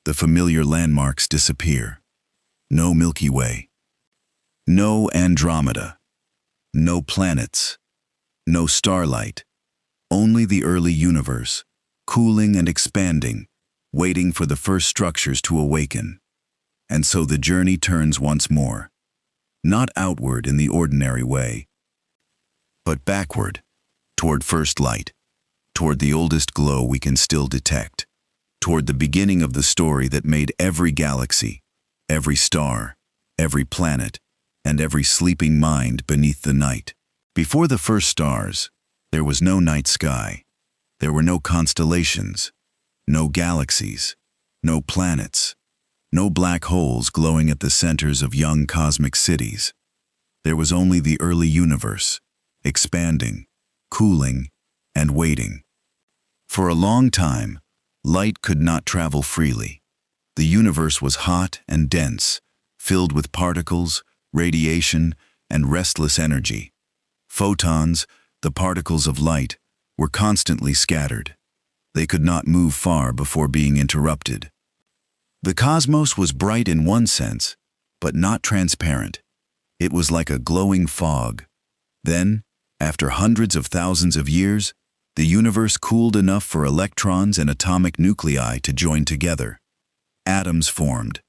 The familiar landmarks disappear. No Milky Way. No Andromeda. No planets. No starlight. Only the early universe, cooling and expanding, waiting for the first structures to awaken. And so the journey turns once more. Not outward in the ordinary way, but backward, toward first light, toward the oldest glow we can still detect, toward the beginning of the story that made every galaxy, every star, every planet, and every sleeping mind beneath the night. Before the first stars, there was no night sky. There were no constellations, no galaxies, no planets, no black holes glowing at the centers of young cosmic cities. There was only the early universe, expanding, cooling, and waiting. For a long time, light could not travel freely. The universe was hot and dense, filled with particles, radiation, and restless energy. Photons, the particles of light, were constantly scattered. They could not move far before being interrupted. The cosmos was bright in one sense, but not transparent. It was like a glowing fog. Then, after hundreds of thousands of years, the universe cooled enough for electrons and atomic nuclei to join together. Atoms formed,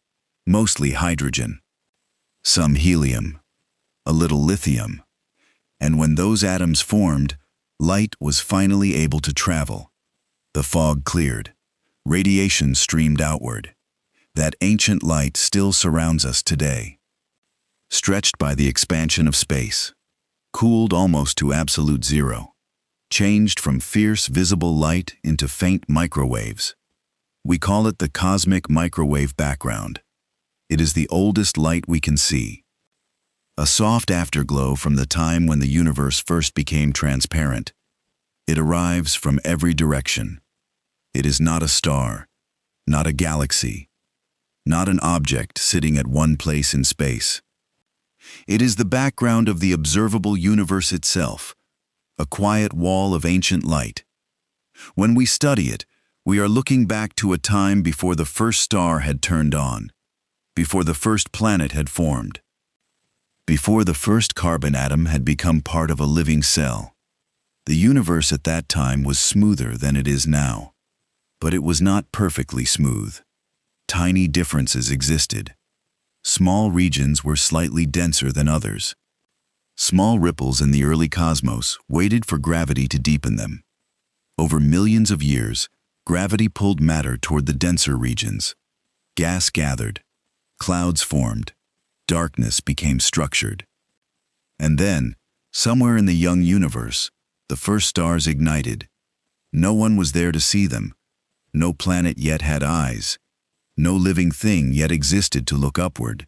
mostly hydrogen, some helium, a little lithium. And when those atoms formed, light was finally able to travel. The fog cleared. Radiation streamed outward. That ancient light still surrounds us today. Stretched by the expansion of space, cooled almost to absolute zero, changed from fierce visible light into faint microwaves. We call it the cosmic microwave background. It is the oldest light we can see. A soft afterglow from the time when the universe first became transparent. It arrives from every direction. It is not a star, not a galaxy, not an object sitting at one place in space. It is the background of the observable universe itself, a quiet wall of ancient light. When we study it, we are looking back to a time before the first star had turned on, before the first planet had formed, before the first carbon atom had become part of a living cell. The universe at that time was smoother than it is now, but it was not perfectly smooth. Tiny differences existed. Small regions were slightly denser than others. Small ripples in the early cosmos waited for gravity to deepen them. Over millions of years, gravity pulled matter toward the denser regions. Gas gathered, clouds formed, darkness became structured. And then, somewhere in the young universe, the first stars ignited. No one was there to see them. No planet yet had eyes. No living thing yet existed to look upward.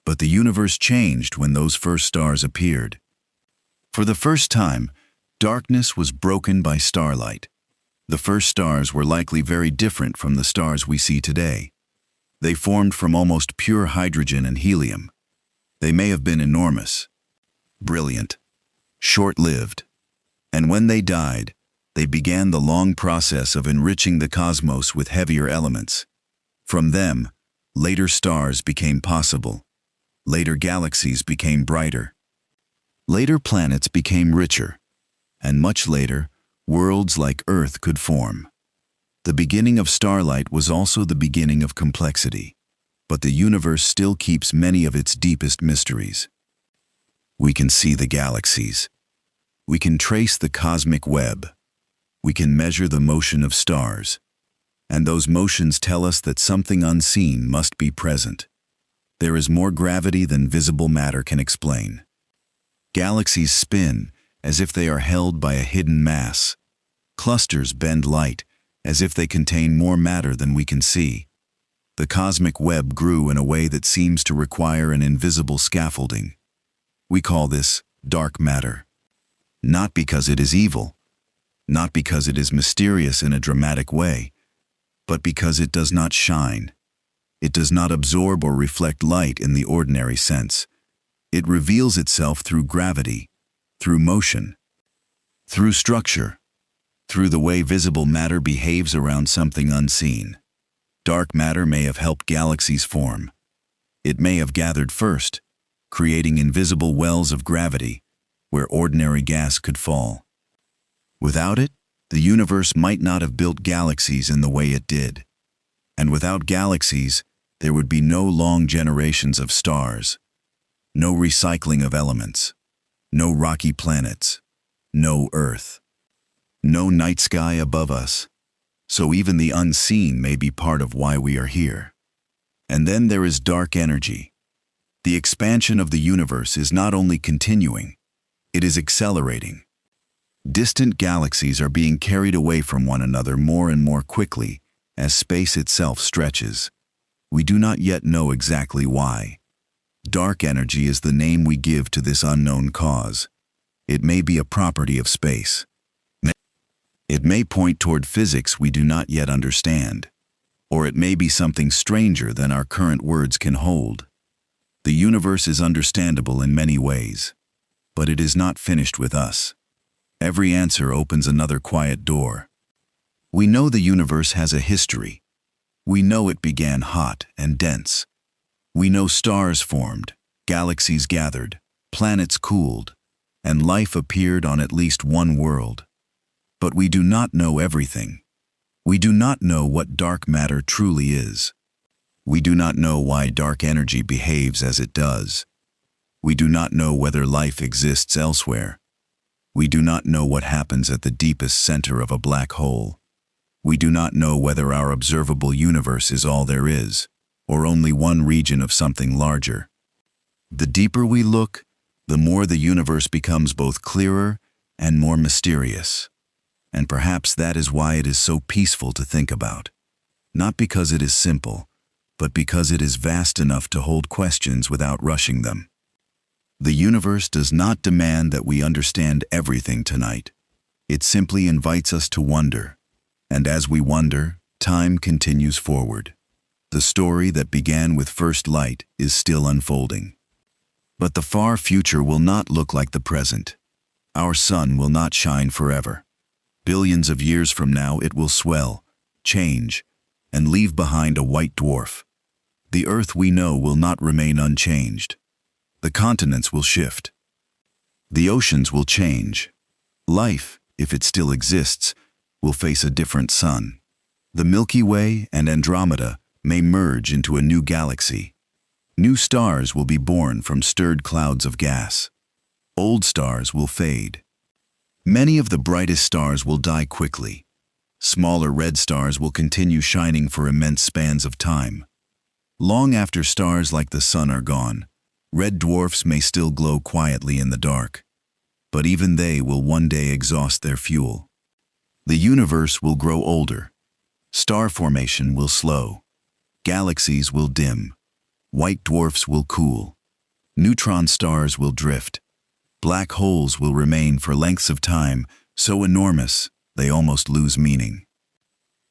But the universe changed when those first stars appeared. For the first time, darkness was broken by starlight. The first stars were likely very different from the stars we see today. They formed from almost pure hydrogen and helium. They may have been enormous, brilliant, short-lived. And when they died, they began the long process of enriching the cosmos with heavier elements. From them, later stars became possible. Later galaxies became brighter. Later planets became richer. And much later, worlds like Earth could form. The beginning of starlight was also the beginning of complexity. But the universe still keeps many of its deepest mysteries. We can see the galaxies. We can trace the cosmic web. We can measure the motion of stars. And those motions tell us that something unseen must be present. There is more gravity than visible matter can explain. Galaxies spin as if they are held by a hidden mass. Clusters bend light as if they contain more matter than we can see. The cosmic web grew in a way that seems to require an invisible scaffolding. We call this dark matter. Not because it is evil, not because it is mysterious in a dramatic way, but because it does not shine. It does not absorb or reflect light in the ordinary sense. It reveals itself through gravity, through motion, through structure, through the way visible matter behaves around something unseen. Dark matter may have helped galaxies form. It may have gathered first, creating invisible wells of gravity where ordinary gas could fall. Without it, the universe might not have built galaxies in the way it did. And without galaxies, there would be no long generations of stars, no recycling of elements, no rocky planets, no Earth, no night sky above us. So even the unseen may be part of why we are here. And then there is dark energy. The expansion of the universe is not only continuing, it is accelerating. Distant galaxies are being carried away from one another more and more quickly as space itself stretches. We do not yet know exactly why. Dark energy is the name we give to this unknown cause. It may be a property of space. It may point toward physics we do not yet understand, or it may be something stranger than our current words can hold. The universe is understandable in many ways, but it is not finished with us. Every answer opens another quiet door. We know the universe has a history. We know it began hot and dense. We know stars formed, galaxies gathered, planets cooled, and life appeared on at least one world. But we do not know everything. We do not know what dark matter truly is. We do not know why dark energy behaves as it does. We do not know whether life exists elsewhere. We do not know what happens at the deepest center of a black hole. We do not know whether our observable universe is all there is, or only one region of something larger. The deeper we look, the more the universe becomes both clearer and more mysterious. And perhaps that is why it is so peaceful to think about. Not because it is simple, but because it is vast enough to hold questions without rushing them. The universe does not demand that we understand everything tonight. It simply invites us to wonder. And as we wonder, time continues forward. The story that began with first light is still unfolding. But the far future will not look like the present. Our sun will not shine forever. Billions of years from now it will swell, change, and leave behind a white dwarf. The Earth we know will not remain unchanged. The continents will shift. The oceans will change. Life, if it still exists, will face a different sun. The Milky Way and Andromeda may merge into a new galaxy. New stars will be born from stirred clouds of gas. Old stars will fade. Many of the brightest stars will die quickly. Smaller red stars will continue shining for immense spans of time. Long after stars like the Sun are gone, red dwarfs may still glow quietly in the dark. But even they will one day exhaust their fuel. The universe will grow older. Star formation will slow. Galaxies will dim. White dwarfs will cool. Neutron stars will drift. Black holes will remain for lengths of time so enormous they almost lose meaning.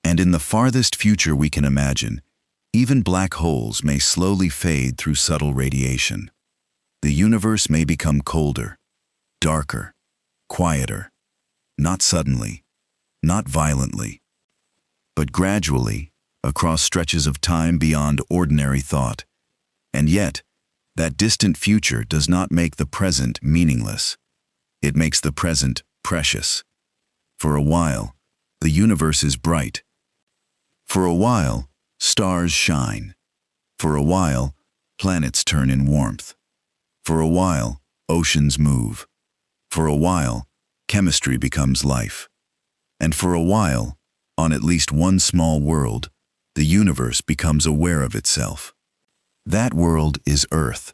And in the farthest future we can imagine, even black holes may slowly fade through subtle radiation. The universe may become colder, darker, quieter, not suddenly, not violently, but gradually, across stretches of time beyond ordinary thought. And yet, that distant future does not make the present meaningless. It makes the present precious. For a while, the universe is bright. For a while, stars shine. For a while, planets turn in warmth. For a while, oceans move. For a while, chemistry becomes life. And for a while, on at least one small world, the universe becomes aware of itself. That world is Earth.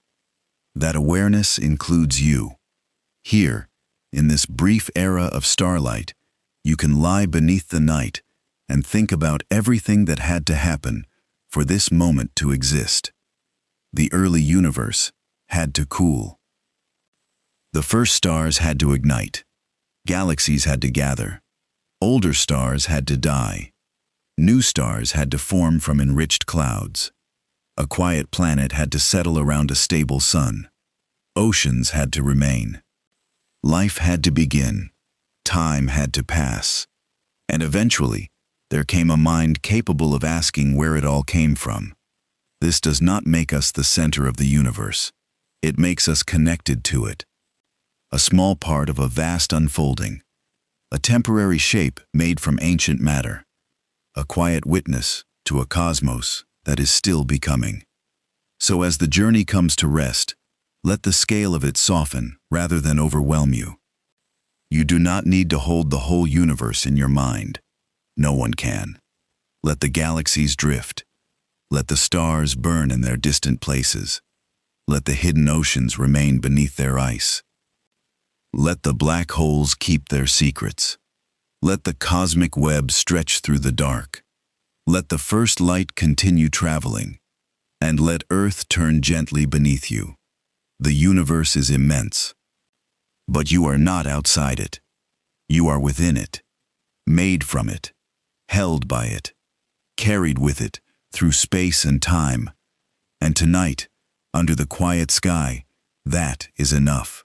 That awareness includes you. Here, in this brief era of starlight, you can lie beneath the night and think about everything that had to happen for this moment to exist. The early universe had to cool. The first stars had to ignite. Galaxies had to gather. Older stars had to die. New stars had to form from enriched clouds. A quiet planet had to settle around a stable sun. Oceans had to remain. Life had to begin. Time had to pass. And eventually, there came a mind capable of asking where it all came from. This does not make us the center of the universe. It makes us connected to it. A small part of a vast unfolding. A temporary shape made from ancient matter. A quiet witness to a cosmos that is still becoming. So as the journey comes to rest, let the scale of it soften rather than overwhelm you. You do not need to hold the whole universe in your mind. No one can. Let the galaxies drift. Let the stars burn in their distant places. Let the hidden oceans remain beneath their ice. Let the black holes keep their secrets. Let the cosmic web stretch through the dark. Let the first light continue traveling, and let Earth turn gently beneath you. The universe is immense, but you are not outside it. You are within it, made from it, held by it, carried with it through space and time. And tonight, under the quiet sky, that is enough.